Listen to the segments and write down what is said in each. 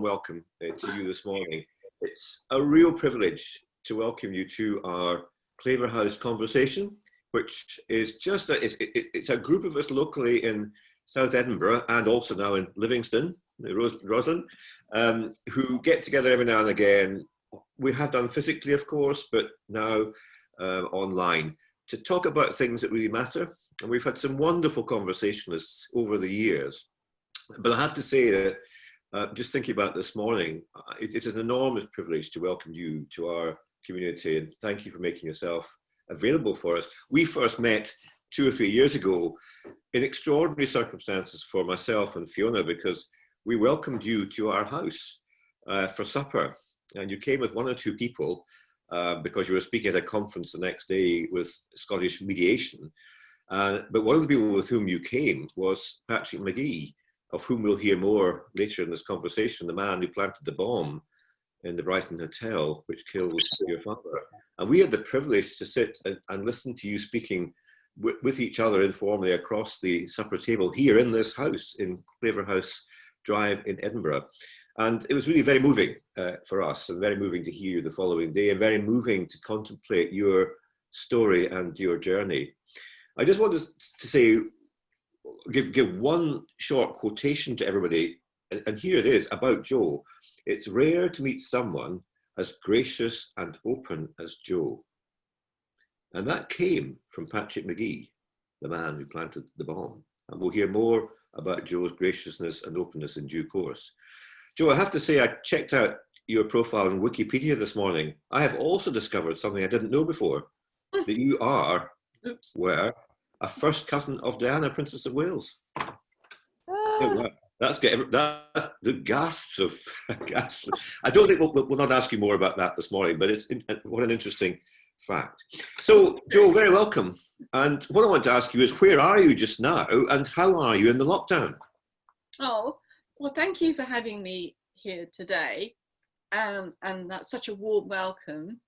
welcome to you this morning. It's a real privilege to welcome you to our Claverhouse conversation, which is just it's a group of us locally in South Edinburgh and also now in Livingston, Rosalind, who get together every now and again. We have done physically, of course, but now online to talk about things that really matter. And we've had some wonderful conversationalists over the years. But I have to say that just thinking about this morning, it's an enormous privilege to welcome you to our community, and thank you for making yourself available for us. We first met 2 or 3 years ago in extraordinary circumstances for myself and Fiona, because we welcomed you to our house for supper, and you came with 1 or 2 people because you were speaking at a conference the next day with Scottish mediation. But one of the people with whom you came was Patrick McGee, of whom we'll hear more later in this conversation, the man who planted the bomb in the Brighton Hotel, which killed your father. And we had the privilege to sit and listen to you speaking with each other informally across the supper table here in this house, in Claverhouse Drive in Edinburgh. And it was really very moving for us, and very moving to hear you the following day, and very moving to contemplate your story and your journey. I just wanted to say, give one short quotation to everybody, and here it is about Joe. It's rare to meet someone as gracious and open as Joe. And that came from Patrick McGee, the man who planted the bomb. And we'll hear more about Joe's graciousness and openness in due course. Joe, I have to say, I checked out your profile on Wikipedia this morning. I have also discovered something I didn't know before, that you were a first cousin of Diana, Princess of Wales. That's the gasps of gasps. I don't think we'll not ask you more about that this morning, but what an interesting fact. So, Joe, very welcome. And what I want to ask you is, where are you just now, and how are you in the lockdown? Oh, well, thank you for having me here today, and that's such a warm welcome.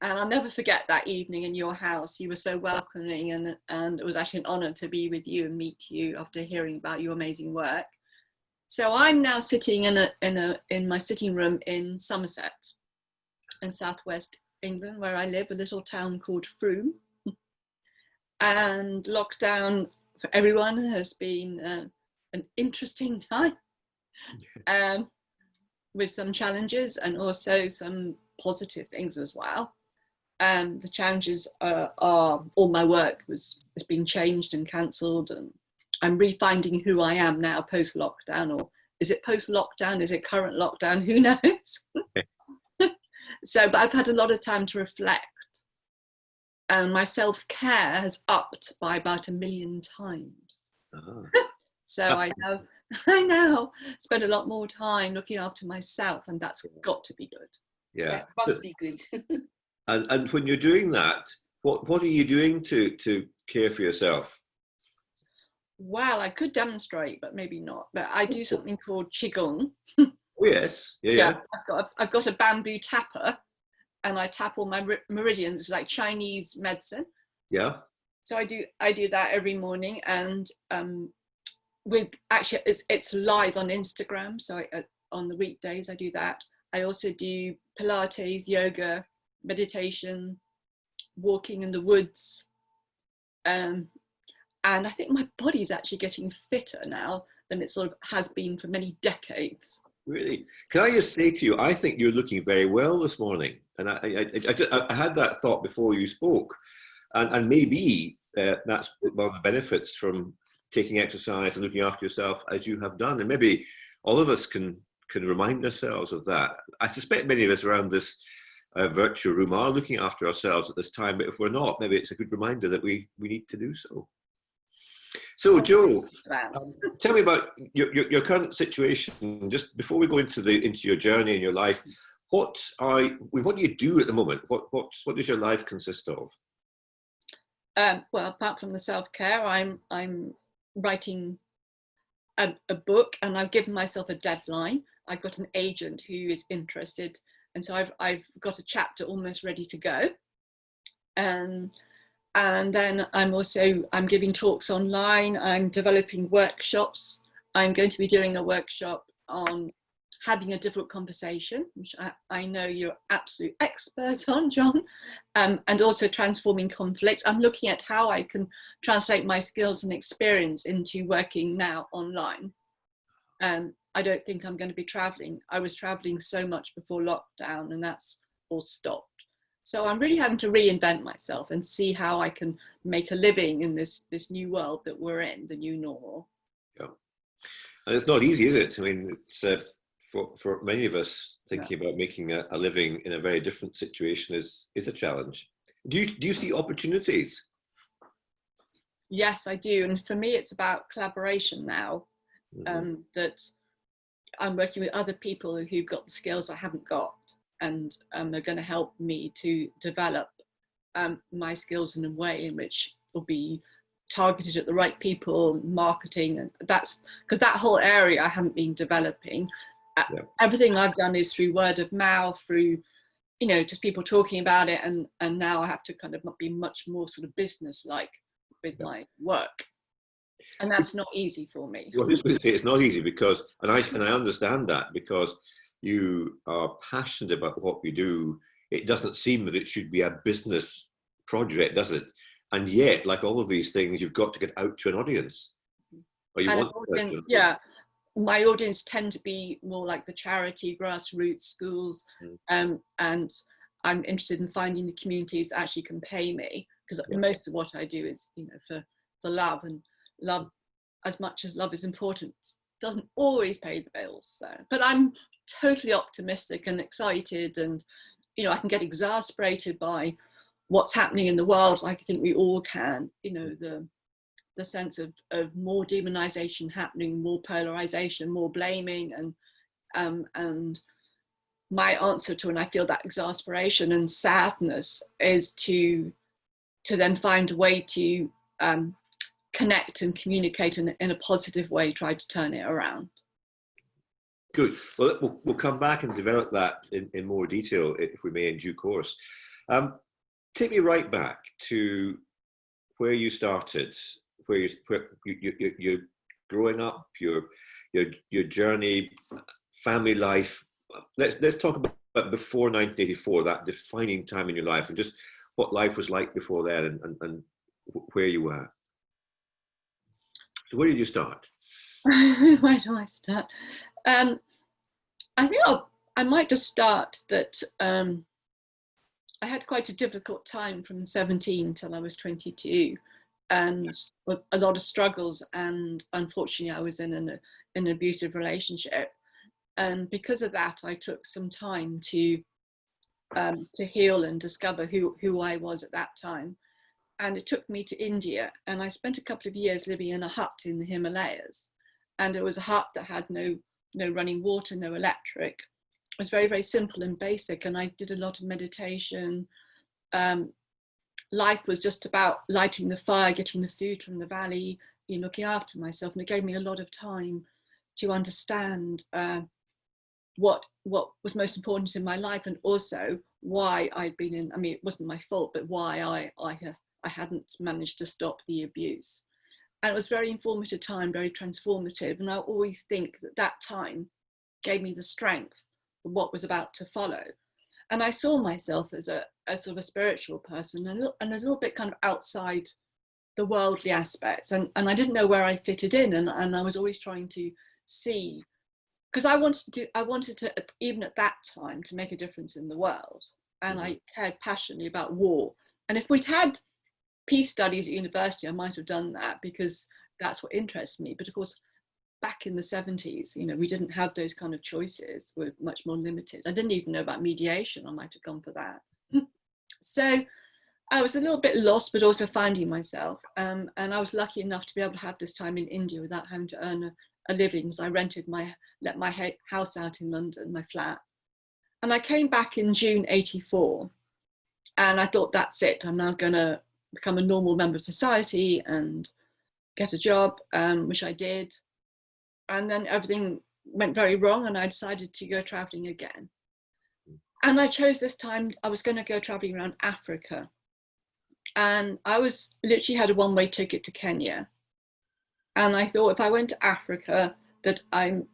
And I'll never forget that evening in your house. You were so welcoming, and it was actually an honour to be with you and meet you after hearing about your amazing work. So I'm now sitting in my sitting room in Somerset, in southwest England, where I live, a little town called Frome. And lockdown for everyone has been an interesting time, with some challenges and also some positive things as well. The challenges are all my work has been changed and cancelled, and I'm refinding who I am now post-lockdown, or is it post-lockdown? Is it current lockdown? Who knows? But I've had a lot of time to reflect, and my self-care has upped by about 1 million times. So I now spend a lot more time looking after myself, and that's got to be good. Yeah, must be good. And when you're doing that, what are you doing to care for yourself? Well, I could demonstrate, but maybe not. But I do something called qigong. Oh yes, yeah. I've got a bamboo tapper, and I tap all my meridians. It's like Chinese medicine. Yeah. So I do that every morning, and it's live on Instagram. So on the weekdays I do that. I also do Pilates, yoga, meditation, walking in the woods, and I think my body's actually getting fitter now than it sort of has been for many decades. Really? Can I just say to you, I think you're looking very well this morning, and I had that thought before you spoke, and maybe that's one of the benefits from taking exercise and looking after yourself as you have done, and maybe all of us can remind ourselves of that. I suspect many of us around this virtual room are looking after ourselves at this time, but if we're not, maybe it's a good reminder that we need to do so. So, Joe, tell me about your current situation. Just before we go into your journey and your life, what do you do at the moment? What does your life consist of? Well, apart from the self-care, I'm writing a book, and I've given myself a deadline. I've got an agent who is interested, and so I've got a chapter almost ready to go. And then I'm giving talks online. I'm developing workshops. I'm going to be doing a workshop on having a difficult conversation, which I know you're absolute expert on, John, and also transforming conflict. I'm looking at how I can translate my skills and experience into working now online. I don't think I'm going to be traveling. I was traveling so much before lockdown, and that's all stopped. So I'm really having to reinvent myself and see how I can make a living in this new world that we're in, the new normal. Yeah. And it's not easy, is it? I mean, it's for many of us, thinking about making a living in a very different situation is a challenge. Do you see opportunities? Yes, I do. And for me, it's about collaboration now. That I'm working with other people who've got the skills I haven't got, and they're going to help me to develop my skills in a way in which will be targeted at the right people, marketing, and that's because that whole area I haven't been developing. Everything I've done is through word of mouth, through just people talking about it, and now I have to kind of be much more sort of business-like with my work, and that's not easy for me. Well, I was going to say it's not easy because, and I understand that, because you are passionate about what you do. It doesn't seem that it should be a business project, does it? And yet, like all of these things, you've got to get out to an audience. Or you want audience, yeah. My audience tend to be more like the charity, grassroots schools, and I'm interested in finding the communities that actually can pay me, because most of what I do is, for love, and love, as much as love is important, doesn't always pay the bills. So, but I'm totally optimistic and excited, and I can get exasperated by what's happening in the world, like I think we all can. The sense of more demonization happening, more polarization, more blaming, and my answer to when I feel that exasperation and sadness is to then find a way to connect and communicate in a positive way, try to turn it around. Good. Well, we'll come back and develop that in more detail, if we may, in due course. Take me right back to where you started, where you're growing up, your journey, family life. Let's talk about before 1984, that defining time in your life, and just what life was like before then, and where you were. So where did you start? Where do I start? I think I might just start that I had quite a difficult time from 17 till I was 22, and a lot of struggles, and unfortunately I was in an abusive relationship, and because of that I took some time to heal and discover who I was at that time. And it took me to India, and I spent a couple of years living in a hut in the Himalayas, and it was a hut that had no running water, no electric. It was very, very simple and basic, and I did a lot of meditation. Life was just about lighting the fire, getting the food from the valley, looking after myself, and it gave me a lot of time to understand what was most important in my life, and also why I'd been in, it wasn't my fault, but why I hadn't managed to stop the abuse. And it was a very informative time, very transformative, and I always think that time gave me the strength for what was about to follow. And I saw myself as a sort of a spiritual person, and a little bit kind of outside the worldly aspects, and I didn't know where I fitted in, and I was always trying to see, because I wanted to, even at that time, to make a difference in the world, and I cared passionately about war. And if we'd had peace studies at university, I might have done that, because that's what interests me. But of course, back in the 70s, we didn't have those kind of choices. We're much more limited. I didn't even know about mediation. I might have gone for that. So I was a little bit lost, but also finding myself. And I was lucky enough to be able to have this time in India without having to earn a living, because I let my house out in London, my flat. And I came back in June 84, and I thought, that's it. I'm now going to become a normal member of society and get a job, which I did. And then everything went very wrong, and I decided to go traveling again. And I chose this time, I was going to go traveling around Africa. And I literally had a one-way ticket to Kenya. And I thought, if I went to Africa, that I'm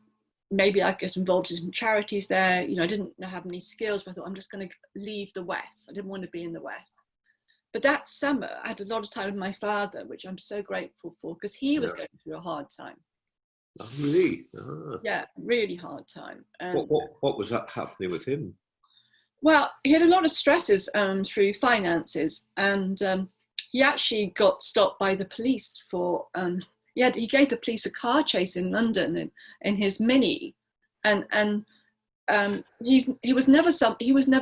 maybe I'd get involved in charities there. You know, I didn't have any skills, but I thought I'm just going to leave the West. I didn't want to be in the West. But that summer, I had a lot of time with my father, which I'm so grateful for, because he was going through a hard time. Oh, really? Ah. Yeah, really hard time. What was that happening with him? Well, he had a lot of stresses through finances, and he actually got stopped by the police for. He gave the police a car chase in London in his Mini, and he was never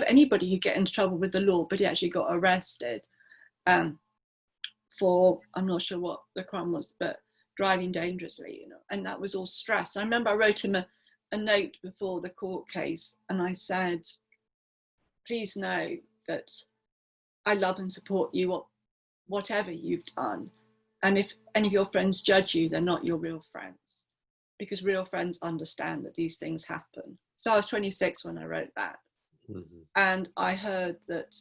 anybody who'd get into trouble with the law, but he actually got arrested for, I'm not sure what the crime was, but driving dangerously, you know, and that was all stress. I remember I wrote him a note before the court case, and I said, please know that I love and support you, whatever you've done. And if any of your friends judge you, they're not your real friends, because real friends understand that these things happen. So I was 26 when I wrote that. Mm-hmm. And I heard that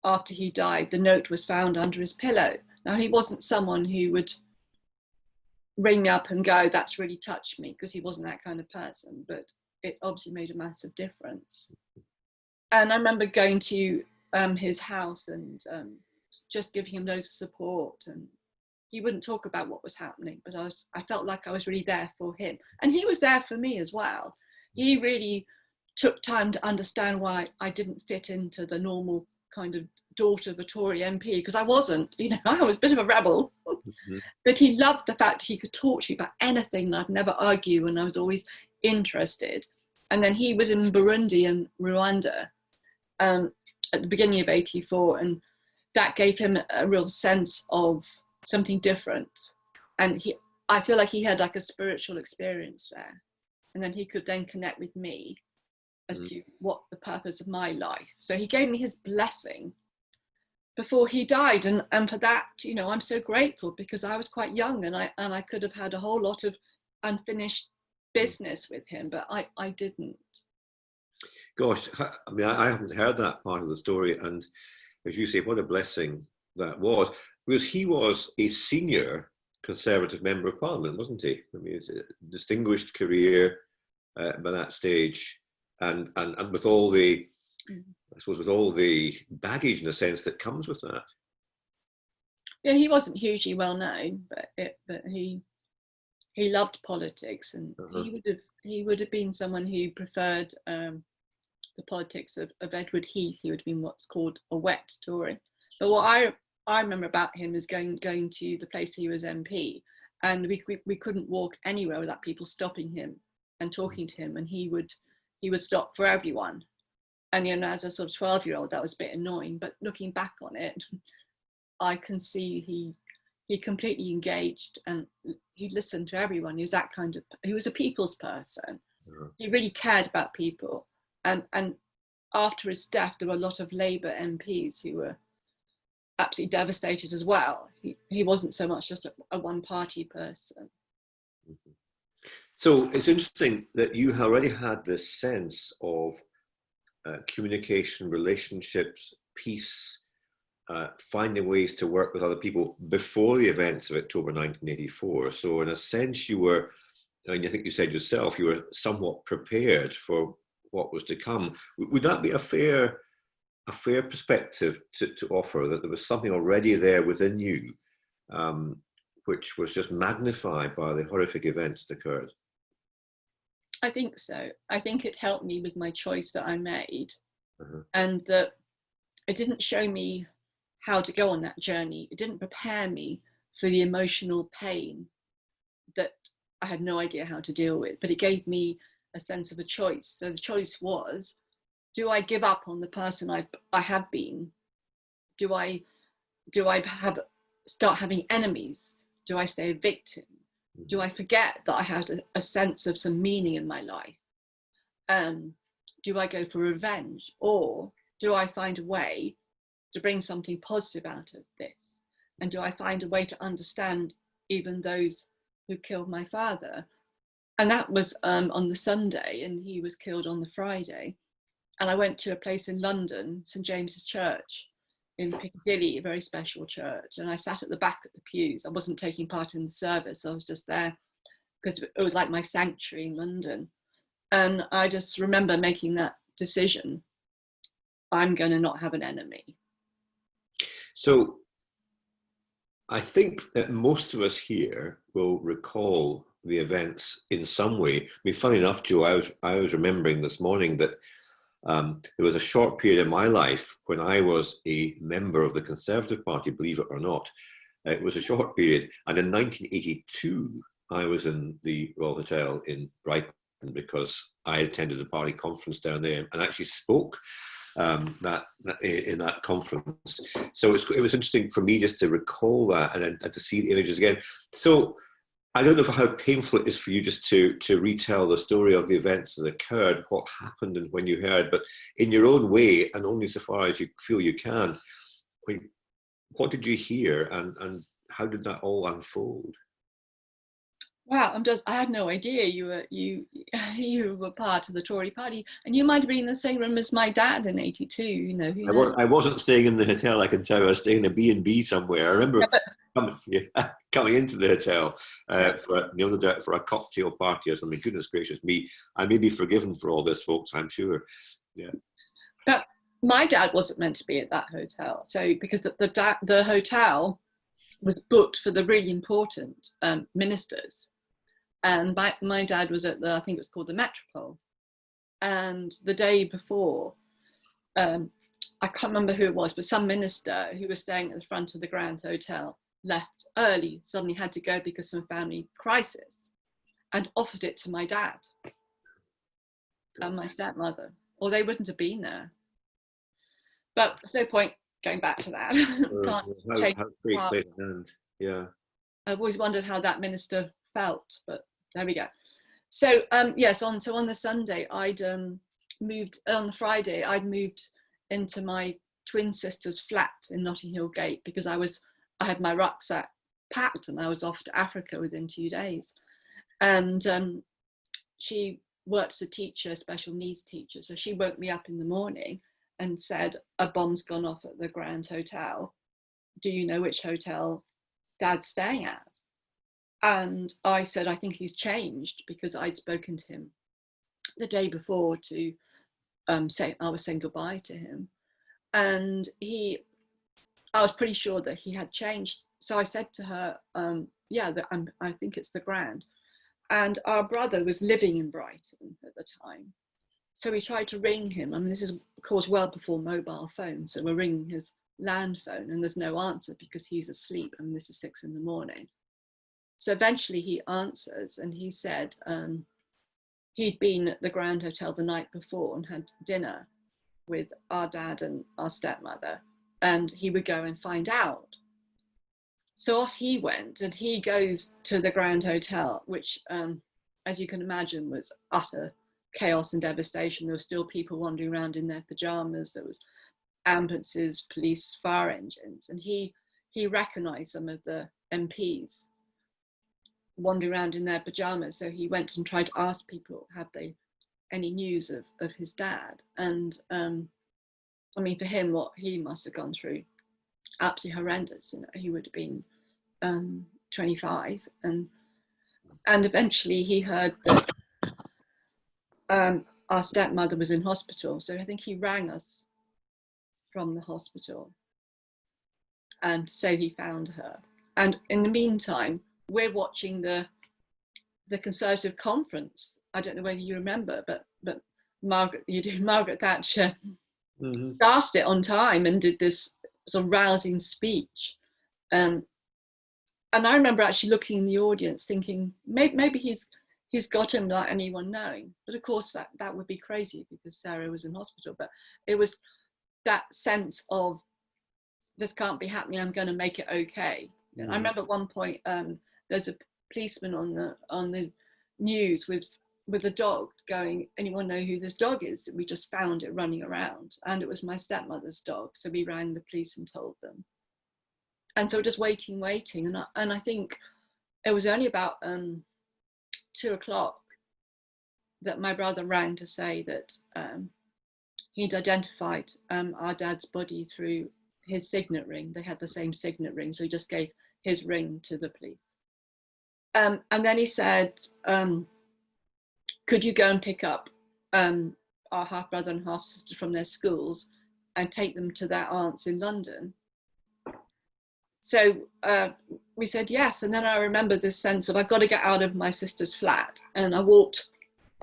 after he died, the note was found under his pillow. Now, he wasn't someone who would ring me up and go, that's really touched me, because he wasn't that kind of person, but it obviously made a massive difference. And I remember going to his house and just giving him loads of support, and he wouldn't talk about what was happening, but I felt like I was really there for him, and he was there for me as well. He really took time to understand why I didn't fit into the normal kind of daughter of a Tory MP, because I wasn't, you know, I was a bit of a rebel. Mm-hmm. But he loved the fact he could talk to you about anything, and I'd never argue, and I was always interested. And then he was in Burundi and Rwanda at the beginning of '84, and that gave him a real sense of something different. And I feel like he had like a spiritual experience there, and then he could then connect with me as to what the purpose of my life. So he gave me his blessing before he died, and for that, you know, I'm so grateful, because I was quite young, and I could have had a whole lot of unfinished business with him, but I didn't. Gosh, I mean, I haven't heard that part of the story, and as you say, what a blessing that was, because he was a senior Conservative Member of Parliament, wasn't he? I mean, it's a distinguished career by that stage, and with all the, I suppose, with all the baggage in a sense that comes with that. Yeah, he wasn't hugely well known, but he loved politics, and he would have been someone who preferred the politics of Edward Heath. He would have been what's called a wet Tory. But what I remember about him is going to the place he was MP, and we couldn't walk anywhere without people stopping him and talking to him, and he would stop for everyone. And, you know, as a sort of 12-year-old, that was a bit annoying, but looking back on it, I can see he completely engaged, and he listened to everyone. He was a people's person. Yeah. He really cared about people. And after his death, there were a lot of Labour MPs who were absolutely devastated as well. He wasn't so much just a one-party person. Mm-hmm. So it's interesting that you already had this sense of communication, relationships, peace, finding ways to work with other people before the events of October 1984. So in a sense, you were, and I think you said yourself, you were somewhat prepared for what was to come. Would that be a fair perspective to offer, that there was something already there within you, which was just magnified by the horrific events that occurred? I think so. I think it helped me with my choice that I made, and that it didn't show me how to go on that journey. It didn't prepare me for the emotional pain that I had no idea how to deal with, but it gave me a sense of a choice. So the choice was, do I give up on the person I have been? Do I start having enemies? Do I stay a victim? Do I forget that I had a sense of some meaning in my life? Do I go for revenge? Or do I find a way to bring something positive out of this? And do I find a way to understand even those who killed my father? And that was on the Sunday, and he was killed on the Friday. And I went to a place in London, St. James's Church in Piccadilly, a very special church. And I sat at the back of the pews. I wasn't taking part in the service. I was just there because it was like my sanctuary in London. And I just remember making that decision. I'm going to not have an enemy. So I think that most of us here will recall the events in some way. I mean, funny enough, Joe, I was remembering this morning that there was a short period in my life when I was a member of the Conservative Party, believe it or not. It was a short period. And in 1982, I was in the Royal Hotel in Brighton because I attended a party conference down there and actually spoke in that conference. So it was interesting for me just to recall that and to see the images again. So I don't know how painful it is for you just to retell the story of the events that occurred, what happened and when you heard, but in your own way and only so far as you feel you can, what did you hear and how did that all unfold? Wow, I had no idea you were part of the Tory party, and you might have been in the same room as my dad in '82. You know, who knows? I wasn't staying in the hotel. I can tell you, I was staying in a B&B somewhere. I remember coming into the hotel for a cocktail party or something. Goodness gracious me! I may be forgiven for all this, folks. I'm sure. Yeah. But my dad wasn't meant to be at that hotel, so because the hotel was booked for the really important ministers. And my dad was at I think it was called the Metropole. And the day before, I can't remember who it was, but some minister who was staying at the front of the Grand Hotel left early, suddenly had to go because of a family crisis, and offered it to my dad and my stepmother, or they wouldn't have been there. But there's no point going back to that. Yeah. I've always wondered how that minister felt, but there we go. So yes, on the Sunday, I'd moved. On the Friday, I'd moved into my twin sister's flat in Notting Hill Gate because I had my rucksack packed and I was off to Africa within 2 days. And she worked as a teacher, special needs teacher, so she woke me up in the morning and said, "A bomb's gone off at the Grand Hotel. Do you know which hotel Dad's staying at?" And I said, "I think he's changed," because I'd spoken to him the day before to say I was saying goodbye to him. And I was pretty sure that he had changed. So I said to her, I think it's the Grand. And our brother was living in Brighton at the time. So we tried to ring him. I mean, this is, of course, well before mobile phones. So we're ringing his land phone and there's no answer because he's asleep. I mean, this is 6 a.m. So eventually he answers and he said he'd been at the Grand Hotel the night before and had dinner with our dad and our stepmother, and he would go and find out. So off he went, and he goes to the Grand Hotel, which, as you can imagine, was utter chaos and devastation. There were still people wandering around in their pajamas. There was ambulances, police, fire engines, and he recognised some of the MPs wandering around in their pajamas. So he went and tried to ask people, had they any news of his dad? And I mean, for him, what he must have gone through, absolutely horrendous. You know, he would have been 25, and eventually he heard that our stepmother was in hospital. So I think he rang us from the hospital and said he found her. And in the meantime, we're watching the Conservative conference. I don't know whether you remember, but Margaret Thatcher started it on time and did this sort of rousing speech. And I remember actually looking in the audience thinking, maybe he's got him without anyone knowing. But of course that would be crazy because Sarah was in hospital. But it was that sense of, this can't be happening, I'm going to make it okay. I remember at one point there's a policeman on the news with a dog going, "Anyone know who this dog is? We just found it running around." And it was my stepmother's dog. So we rang the police and told them. And so just waiting. And I think it was only about 2 o'clock that my brother rang to say that he'd identified our dad's body through his signet ring. They had the same signet ring. So he just gave his ring to the police. And then he said, could you go and pick up our half brother and half sister from their schools and take them to their aunts in London? So we said yes. And then I remember this sense of, I've got to get out of my sister's flat. And I walked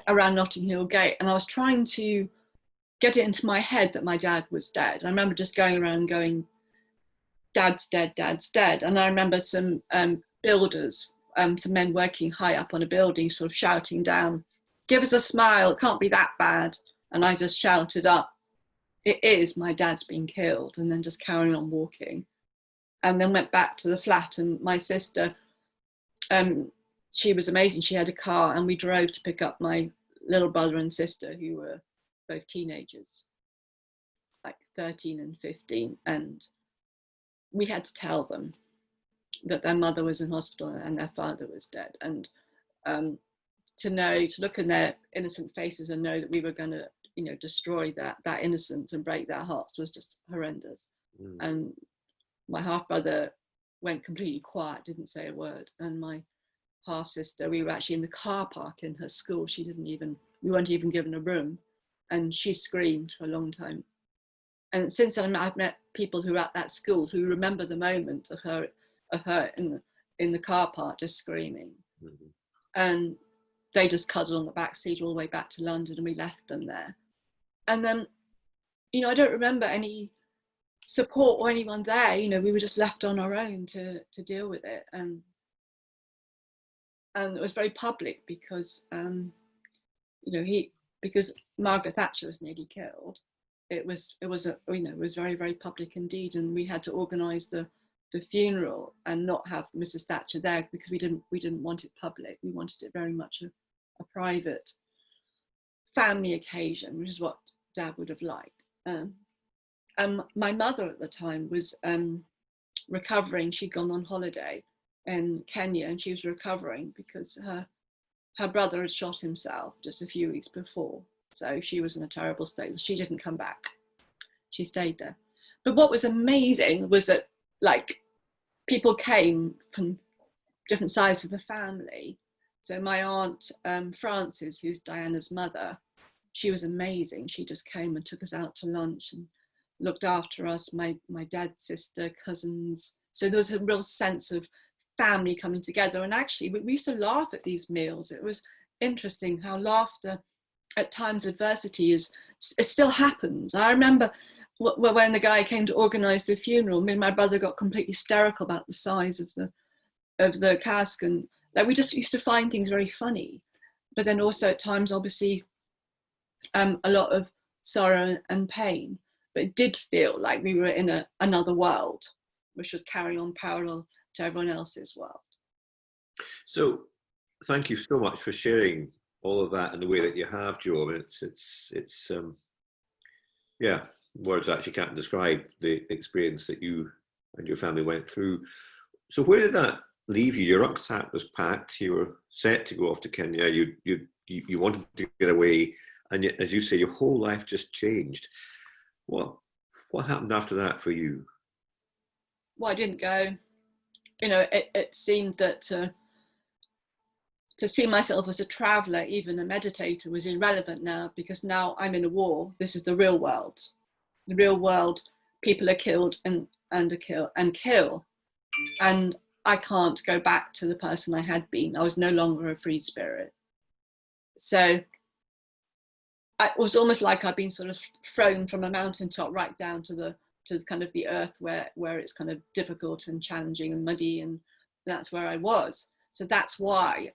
around Notting Hill Gate, and I was trying to get it into my head that my dad was dead. I remember just going around going, Dad's dead, Dad's dead. And I remember some builders, some men working high up on a building, sort of shouting down, give us a smile, it can't be that bad. And I just shouted up, it is, my dad's been killed, and then just carrying on walking. And then went back to the flat, and my sister, she was amazing. She had a car, and we drove to pick up my little brother and sister, who were both teenagers, like 13 and 15. And we had to tell them that their mother was in hospital and their father was dead. And to look in their innocent faces and know that we were going to, destroy that innocence and break their hearts was just horrendous. And my half brother went completely quiet, didn't say a word. And my half sister, we were actually in the car park in her school. We weren't even given a room, and she screamed for a long time. And since then, I've met people who are at that school who remember the moment of her in the car park just screaming. And they just cuddled on the back seat all the way back to London, and we left them there. And then, I don't remember any support or anyone there. We were just left on our own to deal with it. And it was very public because, because Margaret Thatcher was nearly killed. It was very, very public indeed. And we had to organise the funeral and not have Mrs. Thatcher there because we didn't want it public. We wanted it very much a private family occasion, which is what Dad would have liked. My mother at the time was recovering. She'd gone on holiday in Kenya, and she was recovering because her brother had shot himself just a few weeks before. So she was in a terrible state. She didn't come back. She stayed there. But what was amazing was that, people came from different sides of the family. So my aunt Frances, who's Diana's mother, she was amazing. She just came and took us out to lunch and looked after us, my dad's sister, cousins. So there was a real sense of family coming together. And actually, we used to laugh at these meals. It was interesting how laughter at times of adversity it still happens. I remember when the guy came to organise the funeral, me and my brother got completely hysterical about the size of the casket. And we just used to find things very funny. But then also at times, obviously, a lot of sorrow and pain. But it did feel like we were in another world, which was carrying on parallel to everyone else's world. So thank you so much for sharing all of that in the way that you have, Jo. It's words actually can't describe the experience that you and your family went through. So where did that leave you? Your rucksack was packed. You were set to go off to Kenya. You wanted to get away, and yet, as you say, your whole life just changed. What happened after that for you? Well, I didn't go. It seemed that to see myself as a traveller, even a meditator, was irrelevant now, because now I'm in a war. This is the real world. The real world, people are killed and kill. And I can't go back to the person I had been. I was no longer a free spirit. So it was almost like I'd been sort of thrown from a mountaintop right down to kind of the earth where it's kind of difficult and challenging and muddy, and that's where I was. So that's why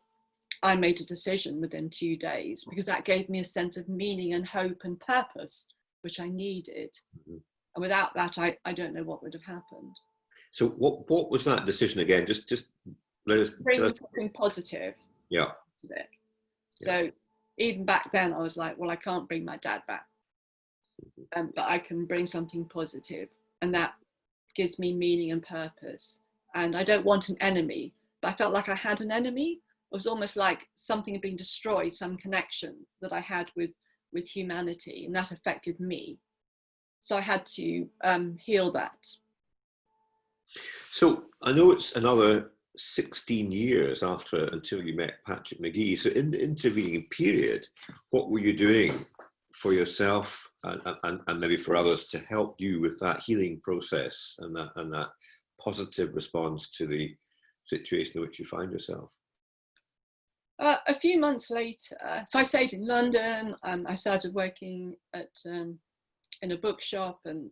I made a decision within 2 days, because that gave me a sense of meaning and hope and purpose, which I needed. Mm-hmm. And without that, I don't know what would have happened. So what was that decision again? Just let us bring something positive. Yeah. To it. So even back then, I was like, well, I can't bring my dad back, but I can bring something positive, and that gives me meaning and purpose. And I don't want an enemy, but I felt like I had an enemy. It was almost like something had been destroyed, some connection that I had with humanity, and that affected me. So I had to heal that. So I know it's another 16 years after until you met Patrick McGee. So in the intervening period, what were you doing for yourself and maybe for others to help you with that healing process and that positive response to the situation in which you find yourself? A few months later, so I stayed in London. I started working at in a bookshop and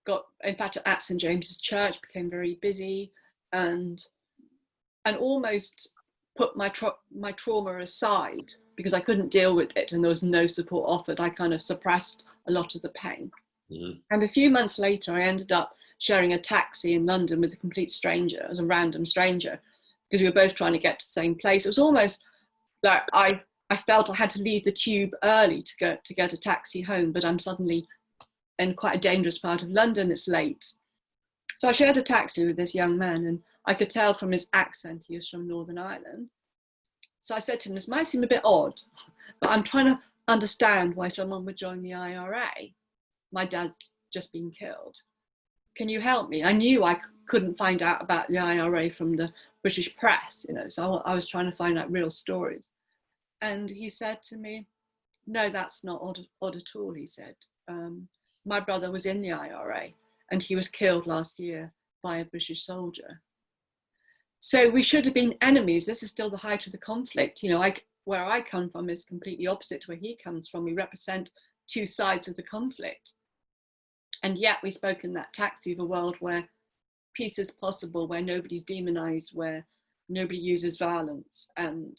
got, in fact, at St James's Church, became very busy and almost put my trauma aside because I couldn't deal with it and there was no support offered. I kind of suppressed a lot of the pain. Mm. And a few months later, I ended up sharing a taxi in London with a complete stranger, as a random stranger, because we were both trying to get to the same place. It was almost like I felt I had to leave the tube early to get a taxi home, but I'm suddenly in quite a dangerous part of London, it's late. So I shared a taxi with this young man and I could tell from his accent he was from Northern Ireland. So I said to him, this might seem a bit odd, but I'm trying to understand why someone would join the IRA. My dad's just been killed. Can you help me? I knew I couldn't find out about the IRA from the British press, you know, so I was trying to find out real stories. And he said to me, no, that's not odd at all, he said. My brother was in the IRA and he was killed last year by a British soldier. So we should have been enemies. This is still the height of the conflict. You know, where I come from is completely opposite to where he comes from. We represent two sides of the conflict. And yet we spoke in that taxi of a world where peace is possible, where nobody's demonized, where nobody uses violence and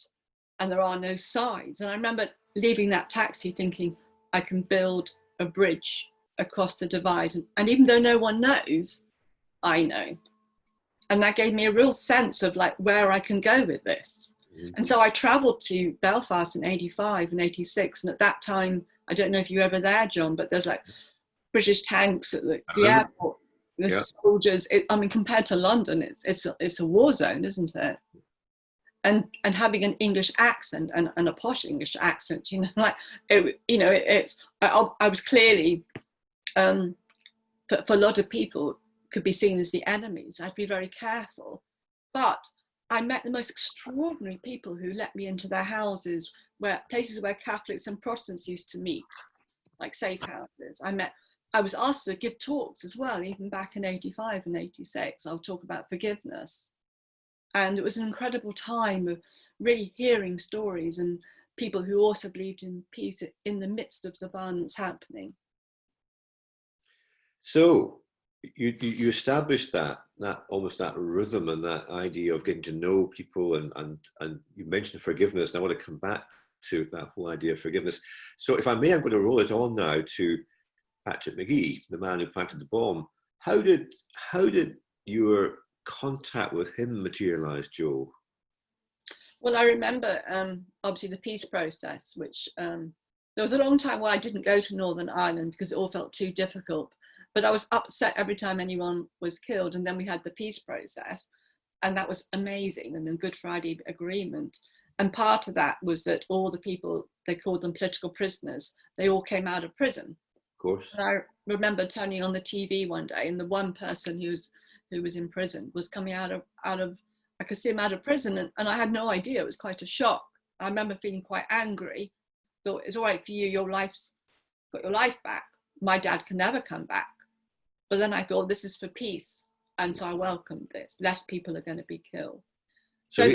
there are no sides. And I remember leaving that taxi thinking I can build a bridge across the divide. And even though no one knows, I know. And that gave me a real sense of like where I can go with this. Mm-hmm. And so I traveled to Belfast in 85 and 86. And at that time, I don't know if you were ever there, John, but there's like British tanks at the airport, the soldiers. I mean, compared to London, it's a war zone, isn't it? And having an English accent and a posh English accent, you know, like, I was clearly, for a lot of people, could be seen as the enemies. I'd be very careful. But I met the most extraordinary people who let me into their houses, places where Catholics and Protestants used to meet, like safe houses. I was asked to give talks as well, even back in 85 and 86. I'll talk about forgiveness. And it was an incredible time of really hearing stories and people who also believed in peace in the midst of the violence happening. So you established that almost that rhythm and that idea of getting to know people and you mentioned forgiveness, and I want to come back to that whole idea of forgiveness. So if I may, I'm going to roll it on now to Patrick McGee, the man who planted the bomb. How did your contact with him materialize, Jo? Well, I remember obviously the peace process, which there was a long time where I didn't go to Northern Ireland because it all felt too difficult. But I was upset every time anyone was killed. And then we had the peace process, and that was amazing. And then Good Friday Agreement. And part of that was that all the people, they called them political prisoners, they all came out of prison. Of course. And I remember turning on the TV one day, and the one person who was in prison was coming out of I could see him out of prison, and I had no idea. It was quite a shock. I remember feeling quite angry. Thought, it's all right for you, your life's got your life back. My dad can never come back. But then I thought, this is for peace. And so I welcomed this. Less people are going to be killed. So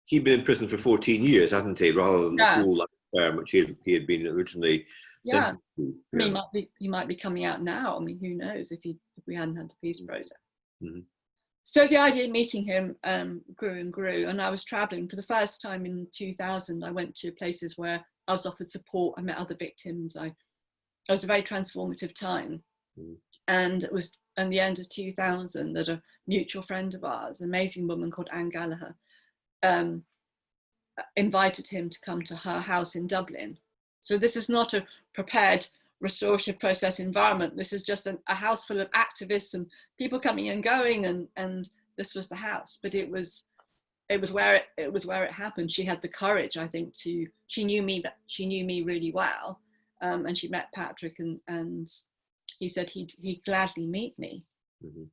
he'd been in prison for 14 years, hadn't he? Rather than the full life term, which he had been originally sentenced to. Yeah. I mean, he might be coming out now. I mean, who knows if we hadn't had the peace process. Mm-hmm. So the idea of meeting him grew and grew. And I was traveling for the first time in 2000. I went to places where I was offered support. I met other victims. It was a very transformative time. Mm-hmm. And it was in the end of 2000 that a mutual friend of ours, an amazing woman called Anne Gallagher, invited him to come to her house in Dublin. So this is not a prepared restorative process environment. This is just a house full of activists and people coming and going, and this was the house. But it was where it happened. She had the courage, I think, she knew me really well, and she met Patrick and he said he'd gladly meet me. Mm-hmm.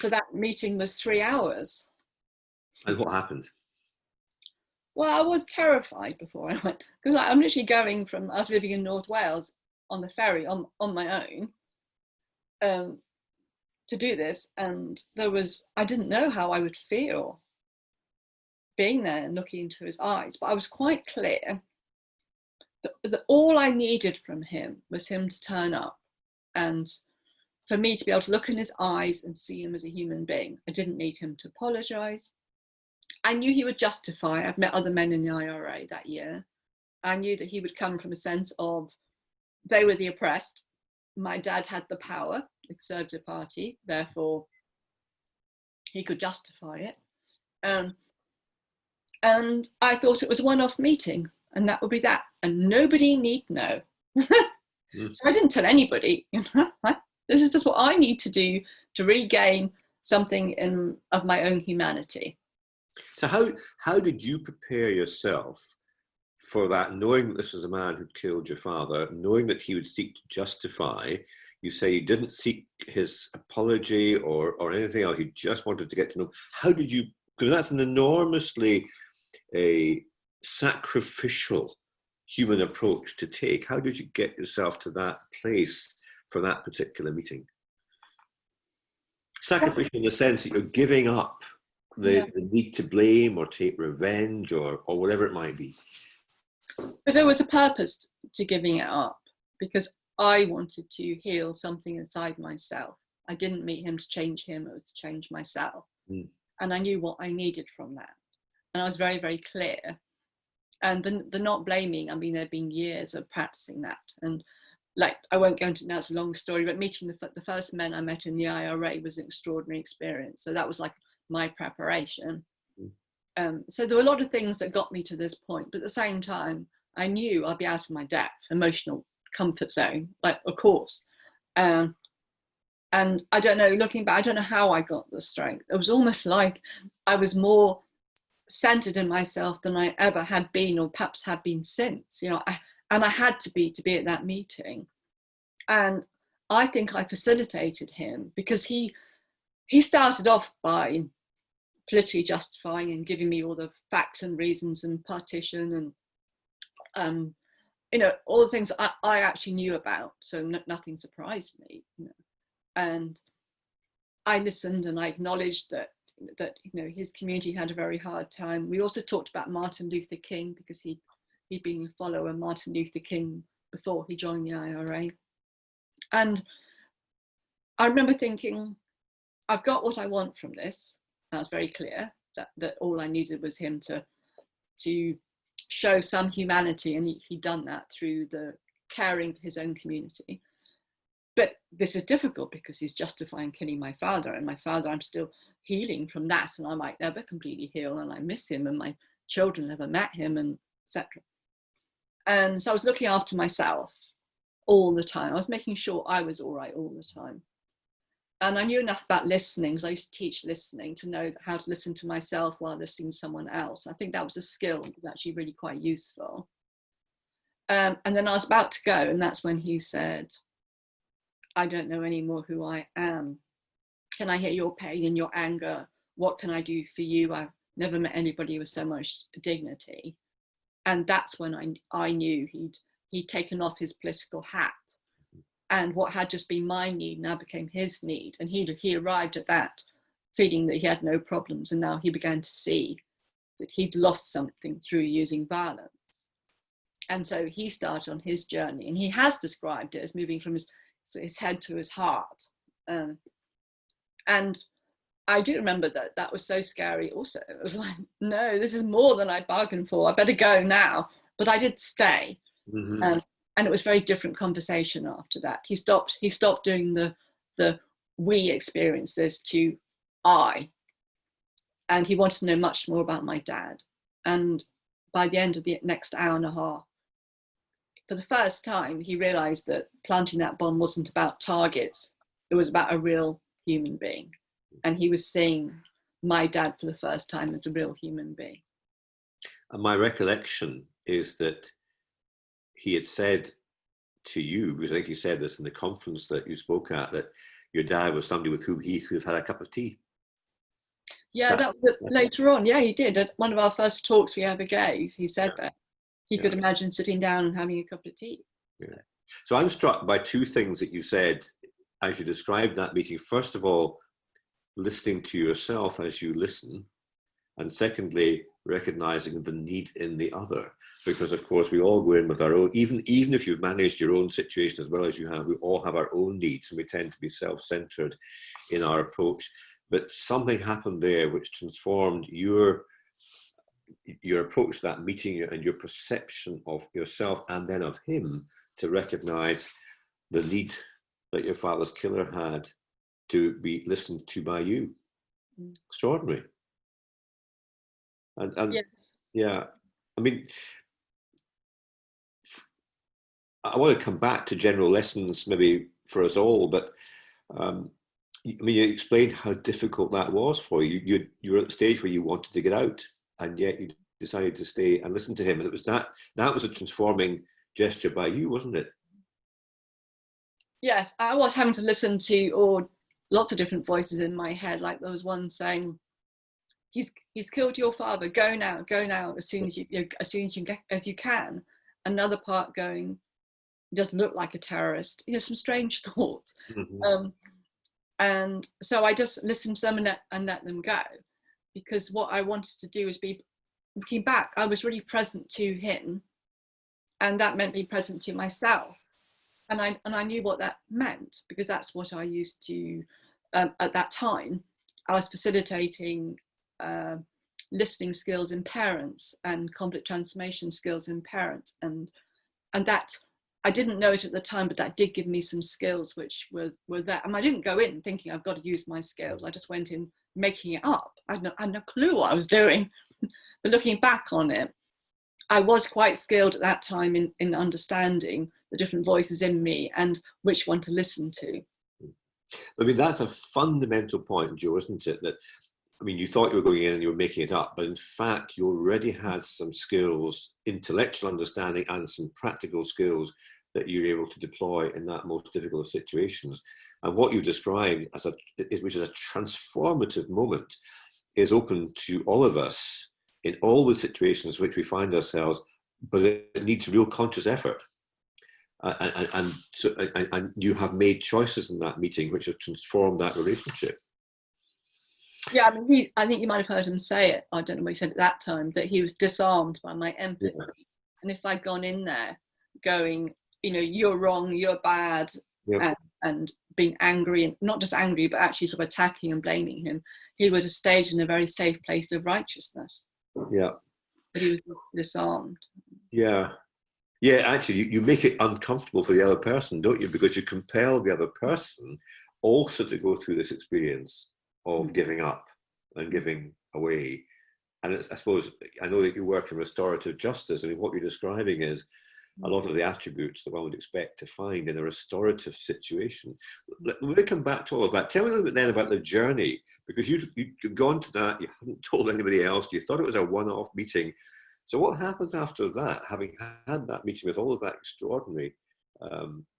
So that meeting was 3 hours. And what happened? Well, I was terrified before I went, because I'm literally going from, I was living in North Wales on the ferry on my own to do this. And I didn't know how I would feel being there and looking into his eyes, but I was quite clear that all I needed from him was him to turn up and for me to be able to look in his eyes and see him as a human being. I didn't need him to apologize. I knew he would justify. I've met other men in the IRA that year. I knew that he would come from a sense of they were the oppressed. My dad had the power, the Conservative Party, therefore he could justify it. And I thought it was a one-off meeting and that would be that. And nobody need know. So I didn't tell anybody, this is just what I need to do to regain something of my own humanity. So how did you prepare yourself for that, knowing that this was a man who'd killed your father, knowing that he would seek to justify? You say you didn't seek his apology or anything else, you just wanted to get to know. How did you, because that's an enormously sacrificial human approach to take. How did you get yourself to that place for that particular meeting? Sacrificial in the sense that you're giving up the need to blame or take revenge or whatever it might be. But there was a purpose to giving it up because I wanted to heal something inside myself. I didn't meet him to change him, it was to change myself. And I knew what I needed from that. And I was very, very clear. And the not blaming, I mean, there have been years of practicing that. And like, I won't go into, now it's a long story, but meeting the first men I met in the IRA was an extraordinary experience. So that was like my preparation. So there were a lot of things that got me to this point, but at the same time, I knew I'd be out of my depth, emotional comfort zone, like, of course. And I don't know, looking back, I don't know how I got the strength. It was almost like I was more centered in myself than I ever had been, or perhaps had been since, you know, and I had to be at that meeting. And I think I facilitated him because he started off by politically justifying and giving me all the facts and reasons and partition and you know, all the things I actually knew about, so nothing surprised me, you know. And I listened and I acknowledged that you know, his community had a very hard time. We also talked about Martin Luther King because he'd been a follower of Martin Luther King before he joined the IRA. And I remember thinking, I've got what I want from this. That was very clear, that all I needed was him to show some humanity, and he'd done that through the caring for his own community. But this is difficult because he's justifying killing my father, and my father, I'm still healing from that, and I might never completely heal, and I miss him, and my children never met him, and etc. And so I was looking after myself all the time. I was making sure I was all right all the time. And I knew enough about listening, because I used to teach listening, to know how to listen to myself while listening to someone else. I think that was a skill that was actually really quite useful. And then I was about to go, and that's when he said, I don't know anymore who I am. Can I hear your pain and your anger? What can I do for you? I've never met anybody with so much dignity. And that's when I knew he'd taken off his political hat. And what had just been my need now became his need. And he arrived at that feeling that he had no problems. And now he began to see that he'd lost something through using violence. And so he started on his journey. And he has described it as moving from his head to his heart. And I do remember that was so scary also. It was like, no, this is more than I bargained for. I better go now. But I did stay. Mm-hmm. And it was a very different conversation after that. He stopped doing the we experience this to I. And he wanted to know much more about my dad. And by the end of the next hour and a half, for the first time, he realized that planting that bomb wasn't about targets. It was about a real human being. And he was seeing my dad for the first time as a real human being. And my recollection is that he had said to you, because I think you said this in the conference that you spoke at, that your dad was somebody with whom he could have had a cup of tea. Yeah, that was later on. Yeah, he did. At one of our first talks we ever gave, he said that he could imagine sitting down and having a cup of tea. Yeah. So I'm struck by two things that you said as you described that meeting. First of all, listening to yourself as you listen. And secondly, recognizing the need in the other. Because of course we all go in with our own, even if you've managed your own situation as well as you have, we all have our own needs, and we tend to be self-centered in our approach. But something happened there which transformed your approach to that meeting and your perception of yourself and then of him, to recognize the need that your father's killer had to be listened to by you. Extraordinary. And yes. Yeah, I mean, I want to come back to general lessons maybe for us all, but I mean, you explained how difficult that was for you. You were at the stage where you wanted to get out, and yet you decided to stay and listen to him. And it was that was a transforming gesture by you, wasn't it? Yes, I was having to listen to lots of different voices in my head. Like there was one saying, "He's killed your father. Go now as soon as you can." Another part going, "He doesn't look like a terrorist." Some strange thoughts. Mm-hmm. And so I just listened to them and let them go, because what I wanted to do was be looking back. I was really present to him, and that meant be present to myself. And I knew what that meant, because that's what I used to at that time. I was facilitating listening skills in parents and conflict transformation skills in parents, and that I didn't know it at the time, but that did give me some skills which were there. And I didn't go in thinking I've got to use my skills. I just went in making it up. I had no clue what I was doing. But looking back on it, I was quite skilled at that time in understanding the different voices in me and which one to listen to. I mean, that's a fundamental point, Jo, isn't it? That, I mean, you thought you were going in and you were making it up, but in fact, you already had some skills, intellectual understanding and some practical skills that you're able to deploy in that most difficult of situations. And what you described which is a transformative moment, is open to all of us in all the situations which we find ourselves, but it needs real conscious effort. And you have made choices in that meeting which have transformed that relationship. Yeah, I mean, I think you might have heard him say it. I don't know what he said at that time, that he was disarmed by my empathy. Yeah. And if I'd gone in there going, you're wrong, you're bad, yeah, and being angry, and not just angry, but actually sort of attacking and blaming him, he would have stayed in a very safe place of righteousness. Yeah. But he was disarmed. Yeah. Yeah, actually, you make it uncomfortable for the other person, don't you? Because you compel the other person also to go through this experience of giving up and giving away. And I suppose, I know that you work in restorative justice. I mean, what you're describing is a lot of the attributes that one would expect to find in a restorative situation. Let me come back to all of that. Tell me a little bit then about the journey, because you've gone to that, you haven't told anybody else, you thought it was a one-off meeting. So what happened after that, having had that meeting with all of that extraordinary,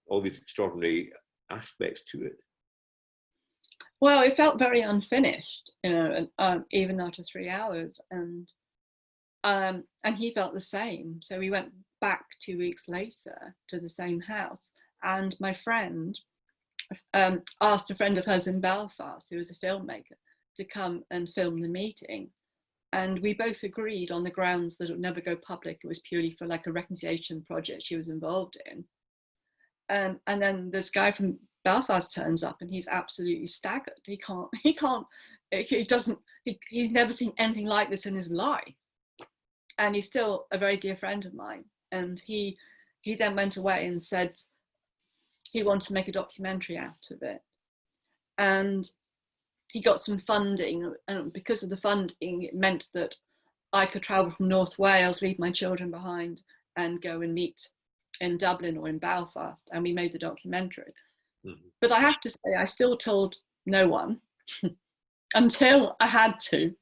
all these extraordinary aspects to it? Well, it felt very unfinished, even after 3 hours, and he felt the same. So we went back 2 weeks later to the same house, and my friend asked a friend of hers in Belfast, who was a filmmaker, to come and film the meeting. And we both agreed on the grounds that it would never go public. It was purely for like a reconciliation project she was involved in. And then this guy from Belfast turns up, and he's absolutely staggered. He's never seen anything like this in his life. And he's still a very dear friend of mine. And he then went away and said he wanted to make a documentary out of it. And he got some funding, and because of the funding, it meant that I could travel from North Wales, leave my children behind, and go and meet in Dublin or in Belfast, and we made the documentary. Mm-hmm. But I have to say, I still told no one until I had to.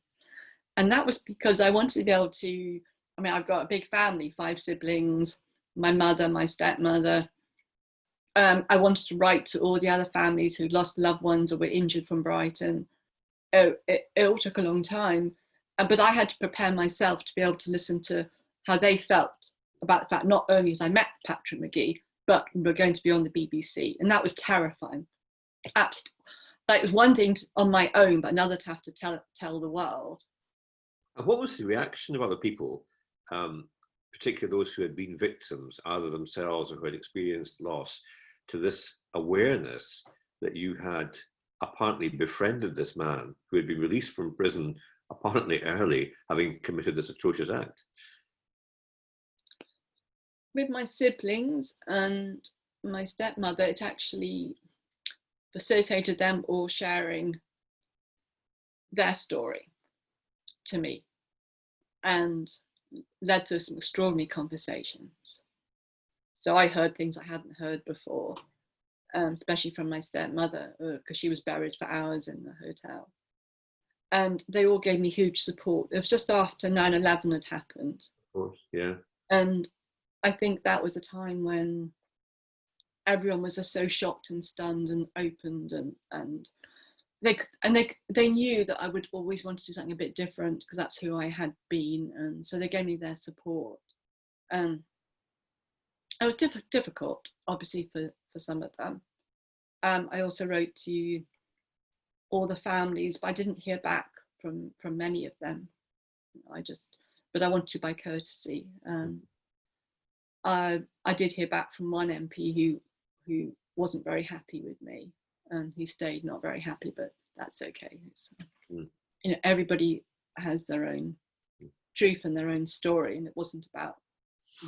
And that was because I wanted to be able to, I've got a big family, 5 siblings, my mother, my stepmother, I wanted to write to all the other families who lost loved ones or were injured from Brighton. It all took a long time, but I had to prepare myself to be able to listen to how they felt about the fact not only that I met Patrick Magee, but we were going to be on the BBC, and that was terrifying. Like, it was one thing on my own, but another to have to tell the world. And what was the reaction of other people, particularly those who had been victims, either themselves or who had experienced loss, to this awareness that you had apparently befriended this man who had been released from prison apparently early, having committed this atrocious act? With my siblings and my stepmother, it actually facilitated them all sharing their story to me and led to some extraordinary conversations. So I heard things I hadn't heard before, especially from my stepmother, because she was buried for hours in the hotel. And they all gave me huge support. It was just after 9/11 had happened. Of course, yeah. And I think that was a time when everyone was just so shocked and stunned and opened, and they knew that I would always want to do something a bit different because that's who I had been, and so they gave me their support. It was difficult, obviously, for some of them. I also wrote to all the families, but I didn't hear back from many of them. But I wanted to by courtesy. I did hear back from one MP who wasn't very happy with me, and he stayed not very happy, but that's okay. Everybody has their own truth and their own story, and it wasn't about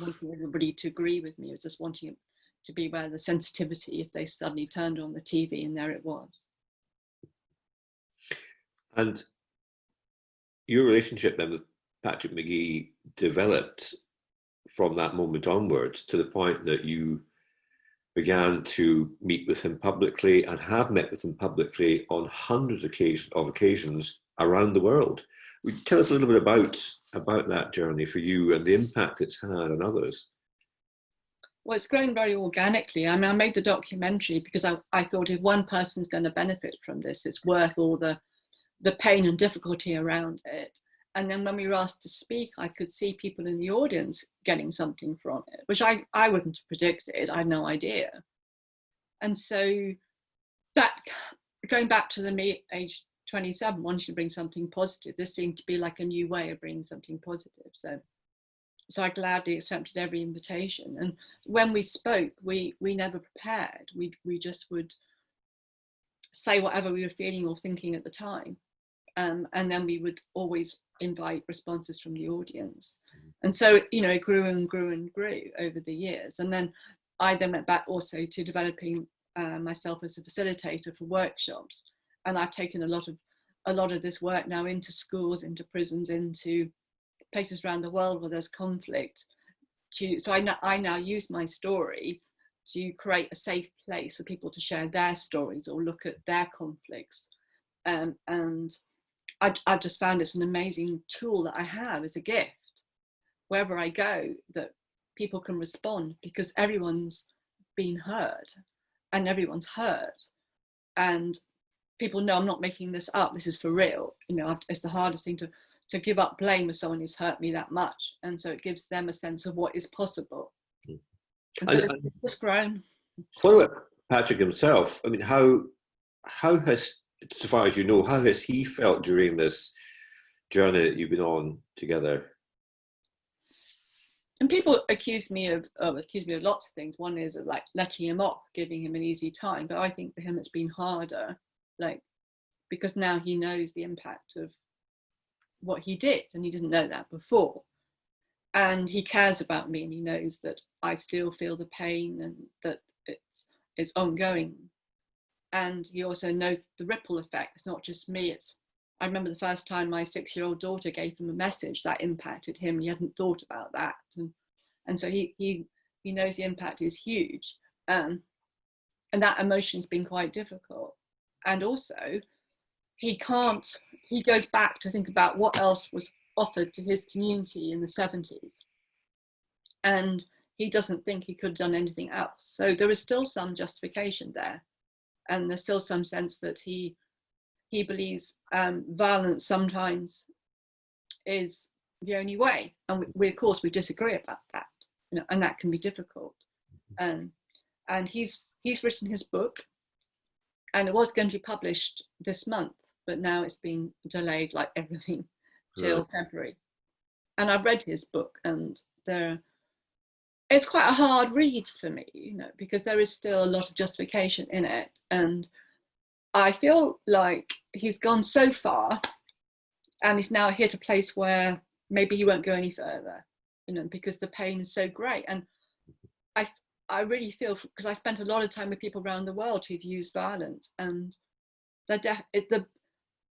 wanting everybody to agree with me. It was just wanting it to be aware of the sensitivity if they suddenly turned on the TV and there it was. And your relationship then with Patrick Magee developed from that moment onwards to the point that you began to meet with him publicly and have met with him publicly on hundreds of occasions around the world. Would you tell us a little bit about that journey for you and the impact it's had on others? Well, it's grown very organically. I mean, I made the documentary because I thought if one person's going to benefit from this, it's worth all the pain and difficulty around it. And then when we were asked to speak, I could see people in the audience getting something from it, which I wouldn't have predicted. I had no idea. And so that, going back to the age 27, wanting to bring something positive, this seemed to be like a new way of bringing something positive. So I gladly accepted every invitation. And when we spoke, we never prepared. We just would say whatever we were feeling or thinking at the time. And then we would always invite responses from the audience. And so, it grew and grew and grew over the years. And then I went back also to developing myself as a facilitator for workshops. And I've taken a lot of this work now into schools, into prisons, into places around the world where there's conflict. So I now use my story to create a safe place for people to share their stories or look at their conflicts. And I've just found it's an amazing tool that I have as a gift. Wherever I go, that people can respond because everyone's been heard and everyone's heard. And people know I'm not making this up, this is for real. It's the hardest thing to give up blame with someone who's hurt me that much. And so it gives them a sense of what is possible. And so it's just grown. What about Patrick himself? I mean, how has, so far as you know, how has he felt during this journey that you've been on together? And people accuse me of lots of things. One is of like letting him off, giving him an easy time. But I think for him it's been harder, because now he knows the impact of what he did, and he didn't know that before. And he cares about me, and he knows that I still feel the pain and that it's ongoing. And he also knows the ripple effect. It's not just me. I remember the first time my 6-year-old daughter gave him a message that impacted him. He hadn't thought about that. And so he knows the impact is huge. And that emotion's been quite difficult. And also, he goes back to think about what else was offered to his community in the 70s. And he doesn't think he could have done anything else. So there is still some justification there, and there's still some sense that he believes violence sometimes is the only way, and we of course we disagree about that, you know, and that can be difficult. And he's written his book, and it was going to be published this month, but now it's been delayed, like everything, till February. And I've read his book, and it's quite a hard read for me, you know, because there is still a lot of justification in it, and I feel like he's gone so far, and he's now hit a place where maybe he won't go any further, you know, because the pain is so great. And I really feel, because I spent a lot of time with people around the world who've used violence, and the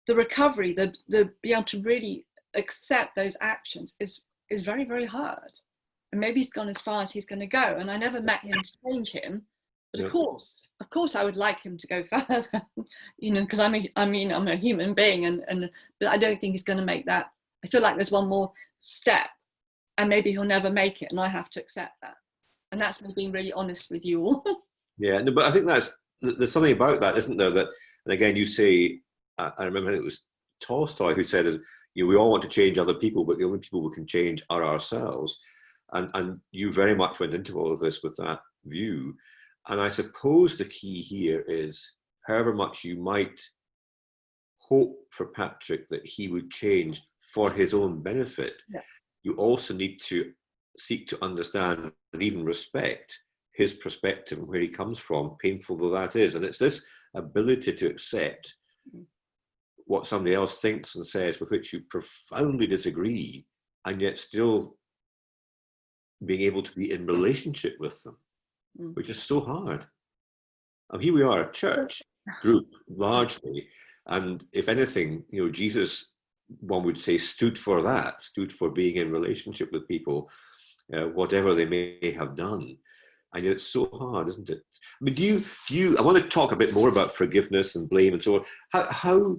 recovery, the be able to really accept those actions is very, very hard. And maybe he's gone as far as he's going to go. And I never met him to change him, but of course I would like him to go further, you know, because I'm a human being, but I don't think he's going to make that. I feel like there's one more step, and maybe he'll never make it, and I have to accept that. And that's me being really honest with you all. Yeah, no, but I think there's something about that, isn't there? That, and again, you say, I remember it was Tolstoy who said, you know, we all want to change other people, but the only people we can change are ourselves. And you very much went into all of this with that view. And I suppose the key here is, however much you might hope for Patrick that he would change for his own benefit, you also need to seek to understand and even respect his perspective and where he comes from, painful though that is. And it's this ability to accept what somebody else thinks and says with which you profoundly disagree, and yet still being able to be in relationship with them, which is so hard. And here we are, a church group largely, and if anything, you know, Jesus, one would say, stood for that, stood for being in relationship with people, whatever they may have done. And yet it's so hard, isn't it? I mean, I want to talk a bit more about forgiveness and blame and so on.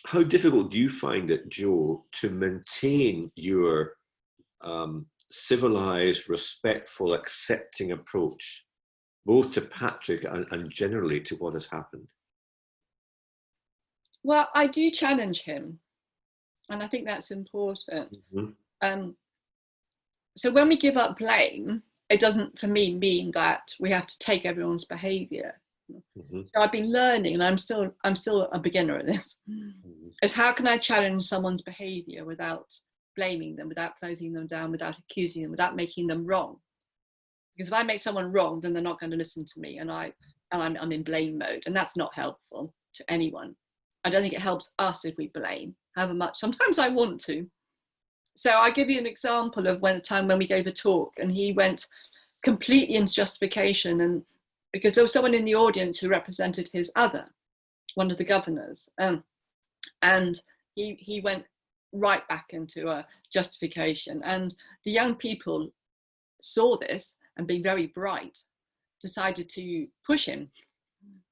How difficult do you find it, Joe, to maintain your civilized, respectful, accepting approach, both to Patrick and generally to what has happened? Well, I do challenge him, and I think that's important. So when we give up blame, it doesn't, for me, mean that we have to take everyone's behaviour. So I've been learning, and I'm still a beginner at this, is how can I challenge someone's behaviour without blaming them, without closing them down, without accusing them, without making them wrong? Because if I make someone wrong, then they're not going to listen to me, and I'm in blame mode, and that's not helpful to anyone. I don't think it helps us if we blame, however much sometimes I want to. So I give you an example of a time when we gave a talk, and he went completely into justification, and because there was someone in the audience who represented his one of the governors, and he went right back into a justification, and the young people saw this and, being very bright, decided to push him.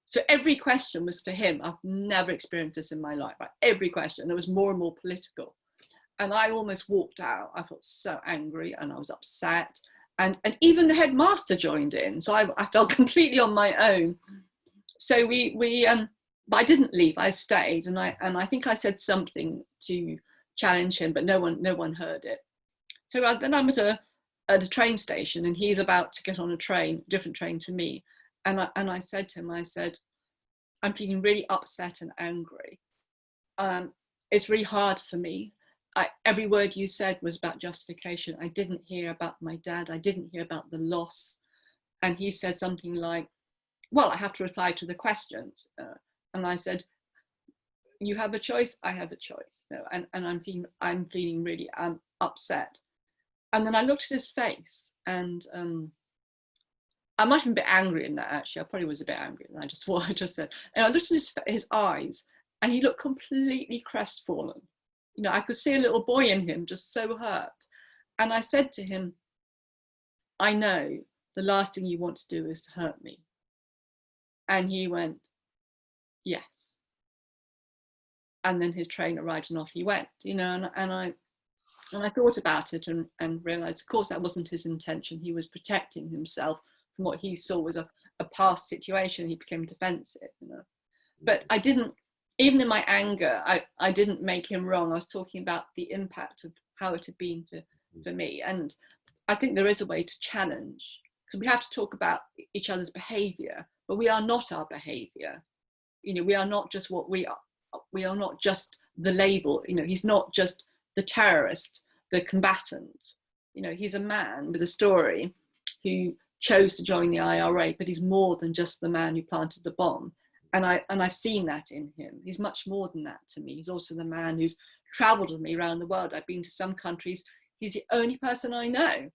So every question was for him. I've never experienced this in my life, right? Every question, it was more and more political. And I almost walked out. I felt so angry and I was upset. And even the headmaster joined in. So I felt completely on my own. So but I didn't leave, I stayed. And I think I said something to challenge him, but no one heard it. So then I'm at a train station, and he's about to get on a train, different train to me. And I said to him, I'm feeling really upset and angry. It's really hard for me. Every word you said was about justification. I didn't hear about my dad. I didn't hear about the loss. And he said something like, well, I have to reply to the questions. And I said, you have a choice, I have a choice. You know, and I'm feeling really upset. And then I looked at his face, and I might have been a bit angry in that, actually. I probably was a bit angry than what I just said. And I looked at his eyes, and he looked completely crestfallen. You know, I could see a little boy in him, just so hurt. And I said to him, I know the last thing you want to do is to hurt me. And he went, yes. And then his train arrived and off he went, you know, and And I thought about it and realized, of course, that wasn't his intention. He was protecting himself from what he saw was a past situation. He became defensive, you know. But I didn't, even in my anger, I didn't make him wrong. I was talking about the impact of how it had been for me. And I think there is a way to challenge, because we have to talk about each other's behavior, but we are not our behavior. You know, we are not just what we are. We are not just the label. You know, he's not just the terrorist, the combatant. You know, he's a man with a story who chose to join the IRA, but he's more than just the man who planted the bomb. And I've seen that in him. He's much more than that to me. He's also the man who's traveled with me around the world. I've been to some countries. He's the only person I know.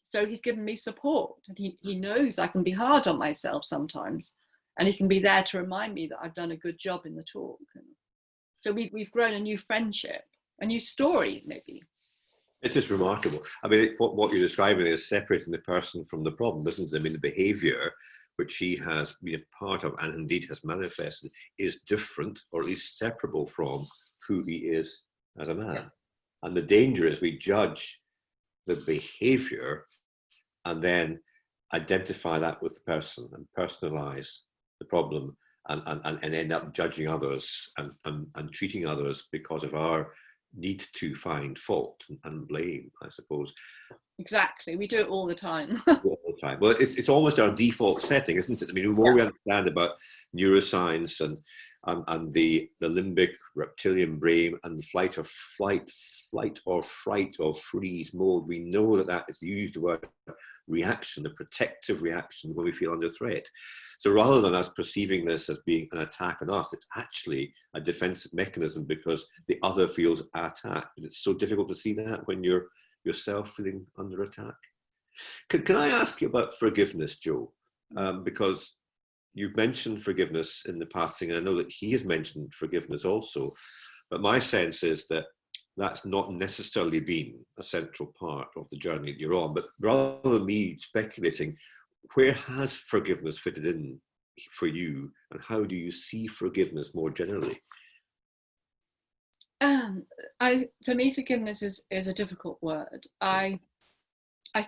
So he's given me support, and he knows I can be hard on myself sometimes, and he can be there to remind me that I've done a good job in the talk. So we've grown a new friendship, a new story, maybe. It is remarkable. I mean, what you're describing is separating the person from the problem, isn't it? I mean, the behaviour which he has been a part of and indeed has manifested is different, or at least separable from who he is as a man. Yeah. And the danger is we judge the behaviour and then identify that with the person and personalise the problem and end up judging others and treating others because of our need to find fault and blame, I suppose. Exactly, we do it all the time. All the time. Well, it's almost our default setting, isn't it? I mean, the more we understand about neuroscience and the limbic reptilian brain and the flight or fright or freeze mode, we know that is used the word reaction, the protective reaction when we feel under threat. So rather than us perceiving this as being an attack on us, it's actually a defensive mechanism because the other feels attacked. And it's so difficult to see that when you're yourself feeling under attack. Can I ask you about forgiveness, Joe? Because you've mentioned forgiveness in the passing, and I know that he has mentioned forgiveness also, but my sense is that that's not necessarily been a central part of the journey that you're on. But rather than me speculating, where has forgiveness fitted in for you, and how do you see forgiveness more generally? For me, forgiveness is a difficult word. I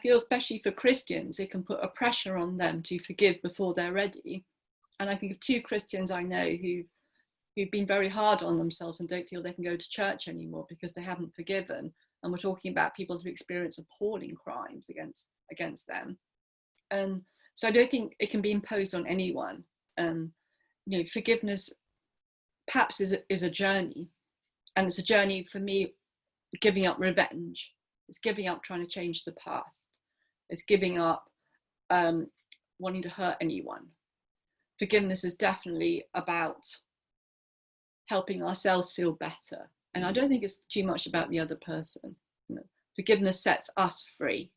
feel, especially for Christians, it can put a pressure on them to forgive before they're ready. And I think of two Christians I know who've been very hard on themselves and don't feel they can go to church anymore because they haven't forgiven. And we're talking about people who experience appalling crimes against them. And so I don't think it can be imposed on anyone. You know, forgiveness perhaps is a journey. And it's a journey for me, giving up revenge. It's giving up trying to change the past. It's giving up wanting to hurt anyone. Forgiveness is definitely about helping ourselves feel better. And I don't think it's too much about the other person. You know, forgiveness sets us free.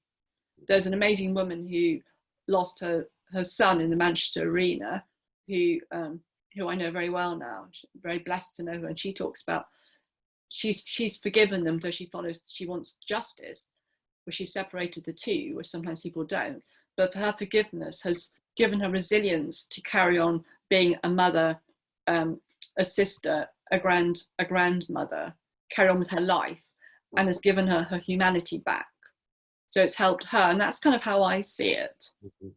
There's an amazing woman who lost her son in the Manchester arena, who I know very well now. I'm very blessed to know her. And she talks about she's forgiven them, though she wants justice, where she separated the two, which sometimes people don't. But her forgiveness has given her resilience to carry on being a mother, a sister, a grandmother, carry on with her life, and has given her humanity back. So it's helped her, and that's kind of how I see it. Mm-hmm.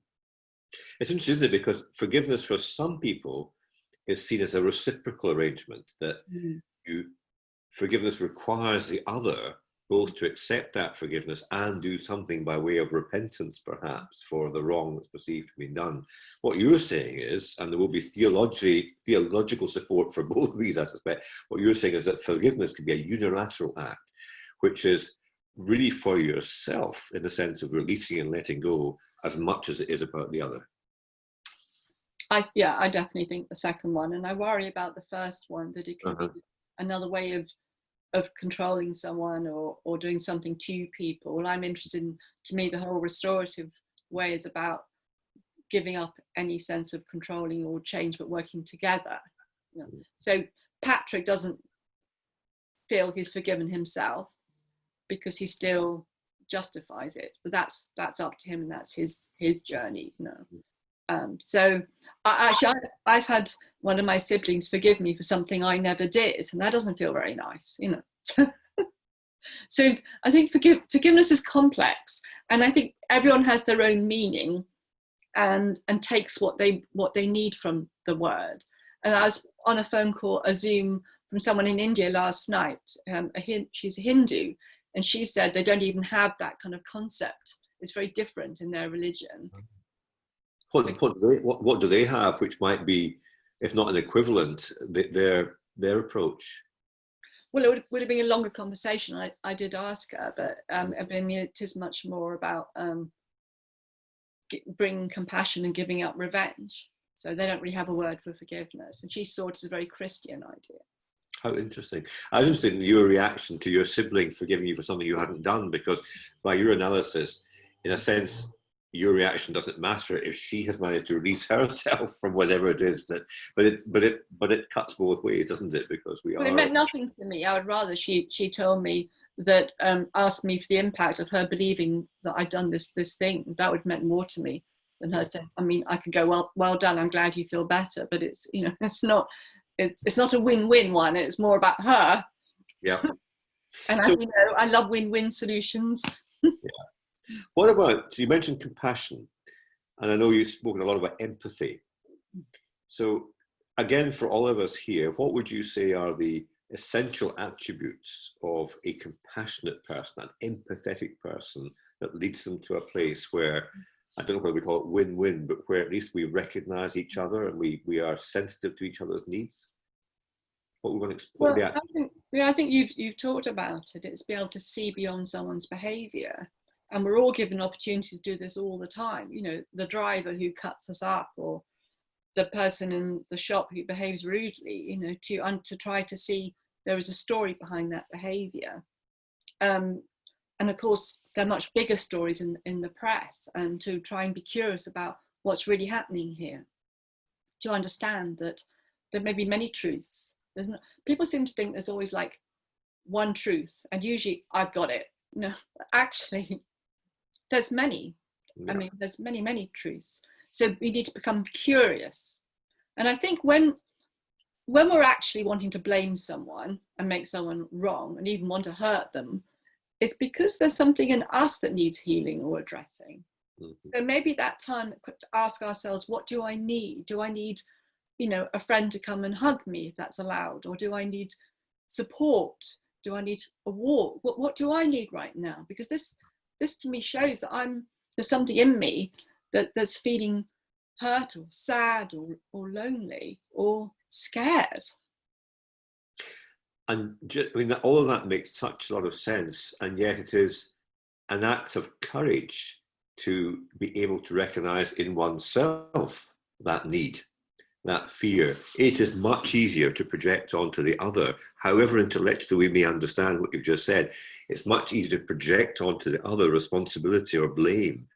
It's interesting, isn't it? Because forgiveness for some people is seen as a reciprocal arrangement, that forgiveness requires the other both to accept that forgiveness and do something by way of repentance, perhaps, for the wrong that's perceived to be done. What you're saying is, and there will be theological support for both of these, I suspect, what you're saying is that forgiveness can be a unilateral act, which is really for yourself in the sense of releasing and letting go as much as it is about the other. I definitely think the second one, and I worry about the first one, that it can be another way of controlling someone or doing something to people. Well, I'm interested in, to me, the whole restorative way is about giving up any sense of controlling or change, but working together. You know? So Patrick doesn't feel he's forgiven himself because he still justifies it, but that's up to him, and that's his journey. You know? So I've had one of my siblings forgive me for something I never did, and that doesn't feel very nice, you know. So I think forgiveness is complex, and I think everyone has their own meaning and takes what they need from the word. And I was on a phone call, a Zoom, from someone in India last night. She's a Hindu, and she said they don't even have that kind of concept. It's very different in their religion. What do they have, which might be, if not an equivalent, their approach? Well, it would have been a longer conversation. I did ask her, but I mean, it is much more about bringing compassion and giving up revenge. So they don't really have a word for forgiveness. And she saw it as a very Christian idea. How interesting. I was interested in your reaction to your sibling forgiving you for something you hadn't done, because by your analysis, in a sense, your reaction doesn't matter if she has managed to release herself from whatever it is that, but it cuts both ways, doesn't it? Because we are. It meant nothing to me. I would rather she told me that, asked me for the impact of her believing that I'd done this thing. That would have meant more to me than her saying, I mean, I could go, well done, I'm glad you feel better, but it's, you know, it's not a win-win one. It's more about her. Yeah. And so, as you know, I love win-win solutions. Yeah. What about, so you mentioned compassion, and I know you've spoken a lot about empathy. So again, for all of us here, what would you say are the essential attributes of a compassionate person, an empathetic person, that leads them to a place where, I don't know whether we call it win-win, but where at least we recognize each other and we are sensitive to each other's needs? What we want to explore. Well, I think you've talked about it. It's be able to see beyond someone's behavior. And we're all given opportunities to do this all the time. You know, the driver who cuts us up, or the person in the shop who behaves rudely, you know, to try to see there is a story behind that behavior. And of course, there are much bigger stories in the press, and to try and be curious about what's really happening here, to understand that there may be many truths. People seem to think there's always like one truth, and usually I've got it. No, actually, there's many. Yeah. I mean, there's many truths. So we need to become curious. And I think when we're actually wanting to blame someone and make someone wrong and even want to hurt them, it's because there's something in us that needs healing or addressing. Mm-hmm. So maybe that time to ask ourselves, what do I need? Do I need, you know, a friend to come and hug me if that's allowed? Or do I need support? Do I need a walk? What do I need right now? Because this to me shows that there's something in me that's feeling hurt or sad or lonely or scared. And just, I mean, all of that makes such a lot of sense, and yet it is an act of courage to be able to recognize in oneself that need, that fear. It is much easier to project onto the other. However intellectually we may understand what you've just said, it's much easier to project onto the other responsibility or blame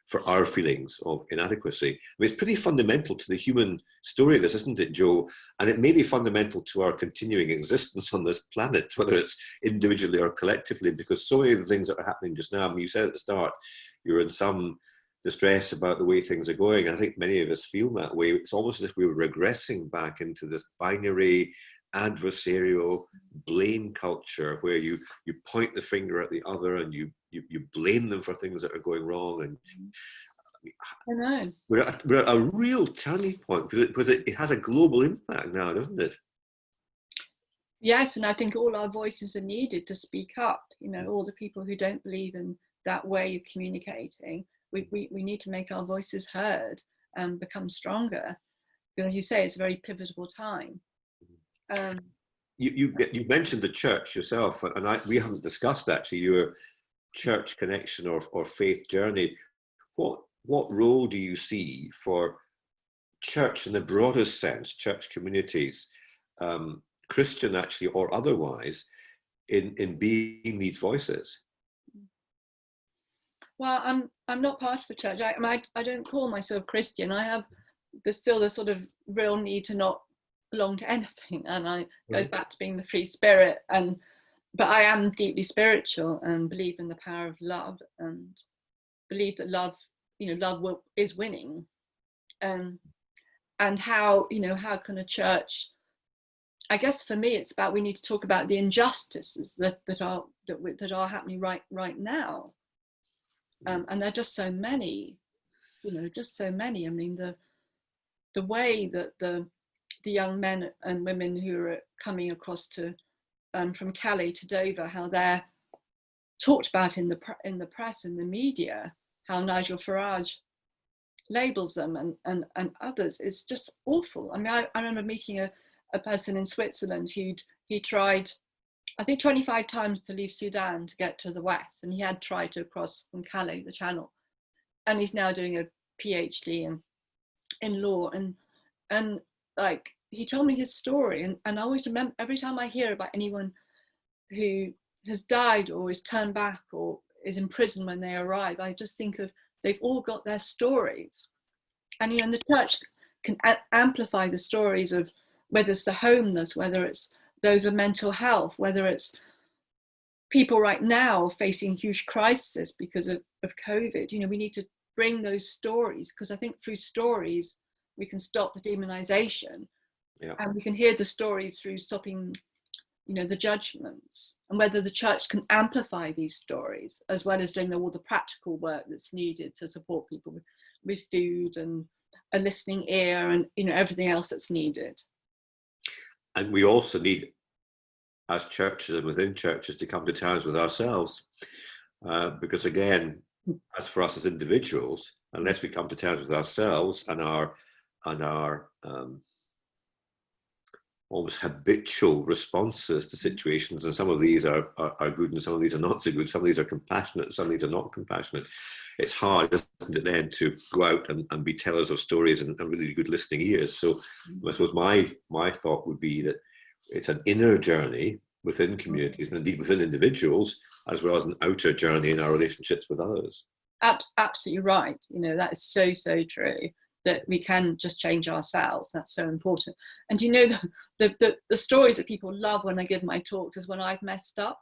for our feelings of inadequacy. I mean, it's pretty fundamental to the human story of this, isn't it, Joe? And it may be fundamental to our continuing existence on this planet, whether it's individually or collectively, because so many of the things that are happening just now, I mean, you said at the start, you're in some distress about the way things are going. I think many of us feel that way. It's almost as if we were regressing back into this binary, adversarial blame culture where you point the finger at the other and you blame them for things that are going wrong. And I know. We're at a real turning point because it has a global impact now, doesn't it? Yes, and I think all our voices are needed to speak up. You know, all the people who don't believe in that way of communicating, we need to make our voices heard and become stronger. Because as you say, it's a very pivotal time. You mentioned the church yourself, and we haven't discussed actually your church connection or faith journey. What role do you see for church in the broadest sense, church communities, Christian actually or otherwise, in being these voices? Well, I'm not part of a church. I don't call myself Christian. There's still the sort of real need to not belong to anything, and goes back to being the free spirit. But I am deeply spiritual and believe in the power of love, and believe that love is winning. And how can a church I guess for me, it's about, we need to talk about the injustices that are happening right now. And there are just so many, just so many. I mean, the way that the young men and women who are coming across to from Calais to Dover, how they're talked about in the press, in the media, how Nigel Farage labels them and others, is just awful. I mean, I remember meeting a person in Switzerland he tried, I think 25 times to leave Sudan to get to the West, and he had tried to cross from Calais, the Channel, and he's now doing a PhD in law, and like, he told me his story, and I always remember, every time I hear about anyone who has died or is turned back or is in prison when they arrive, I just think of, they've all got their stories, and and the church can amplify the stories of, whether it's the homeless, whether it's those of mental health, whether it's people right now facing huge crisis because of COVID. We need to bring those stories, because I think through stories we can stop the demonization. Yeah. And we can hear the stories through stopping, the judgments, and whether the church can amplify these stories, as well as doing all the practical work that's needed to support people with food and a listening ear and, everything else that's needed. And we also need, as churches and within churches, to come to terms with ourselves. Because again, as for us as individuals, unless we come to terms with ourselves and our almost habitual responses to situations, and some of these are good and some of these are not so good, some of these are compassionate, some of these are not compassionate, it's hard, isn't it, then, to go out and be tellers of stories and really good listening ears. So I suppose my thought would be that it's an inner journey within communities and indeed within individuals, as well as an outer journey in our relationships with others. Absolutely right. That is so true, that we can just change ourselves. That's so important. And the stories that people love when I give my talks is when I've messed up,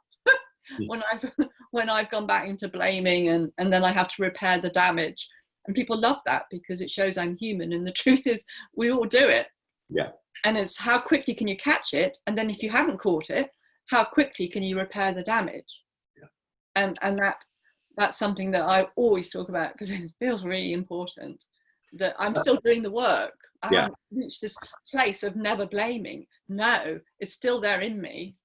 when I've gone back into blaming, and then I have to repair the damage. And people love that because it shows I'm human. And the truth is, we all do it. Yeah. And it's how quickly can you catch it? And then if you haven't caught it, how quickly can you repair the damage? Yeah. And that's something that I always talk about, because it feels really important, that I'm still doing the work. I haven't reached this place of never blaming. No, it's still there in me.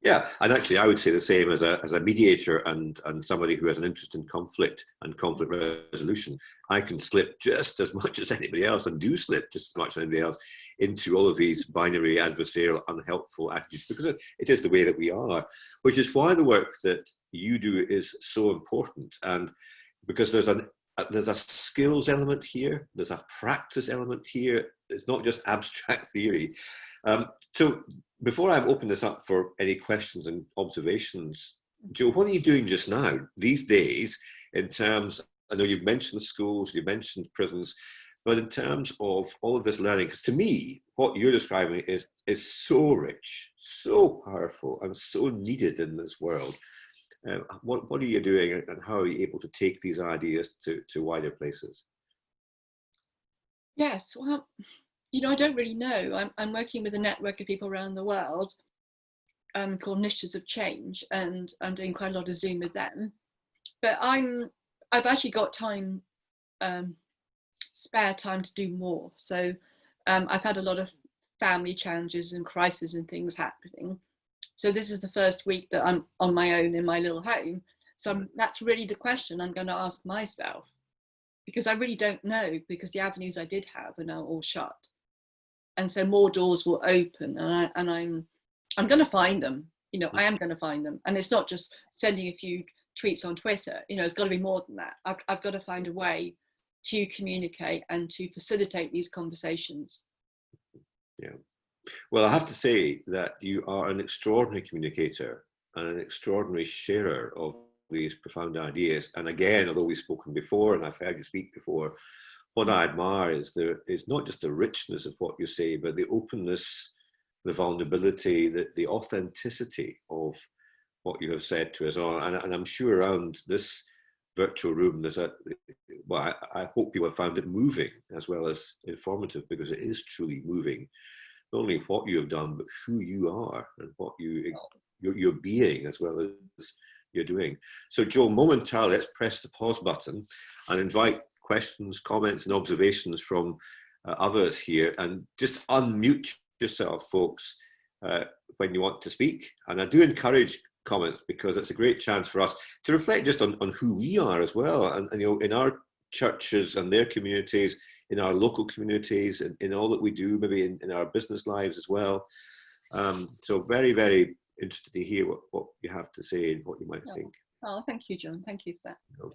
Yeah, and actually I would say the same as a mediator and somebody who has an interest in conflict and conflict resolution. I can slip just as much as anybody else, and do slip just as much as anybody else, into all of these binary, adversarial, unhelpful attitudes, because it is the way that we are, which is why the work that you do is so important. And because there's a skills element here, there's a practice element here. It's not just abstract theory. So before I open this up for any questions and observations, Joe, what are you doing just now, these days, in terms, I know you've mentioned schools, you've mentioned prisons, but in terms of all of this learning, because to me, what you're describing is so rich, so powerful, and so needed in this world. What are you doing, and how are you able to take these ideas to wider places? Yes, well, I don't really know. I'm working with a network of people around the world called Initiatives of Change, and I'm doing quite a lot of Zoom with them. But I've actually got time, spare time to do more. So I've had a lot of family challenges and crises and things happening. So this is the first week that I'm on my own in my little home. So that's really the question I'm going to ask myself, because I really don't know, because the avenues I did have are now all shut. And so more doors will open, and I'm going to find them. I am going to find them. And it's not just sending a few tweets on Twitter. It's got to be more than that. I've got to find a way to communicate and to facilitate these conversations. Yeah. Well, I have to say that you are an extraordinary communicator and an extraordinary sharer of these profound ideas. And again, although we've spoken before and I've heard you speak before, what I admire is not just the richness of what you say, but the openness, the vulnerability, the authenticity of what you have said to us all. And I'm sure around this virtual room, I hope people have found it moving as well as informative, because it is truly moving. not only what you have done, but who you are and what you're being as well as you're doing. So Joe, momentarily, let's press the pause button and invite questions, comments and observations from others here, and just unmute yourself, folks, when you want to speak. And I do encourage comments because it's a great chance for us to reflect just on who we are as well, and you know, in our churches and their communities, in our local communities, and in all that we do, maybe in our business lives as well. So very, very interested to hear what you have to say and what you might think. Oh, thank you, John. Thank you for that. Thank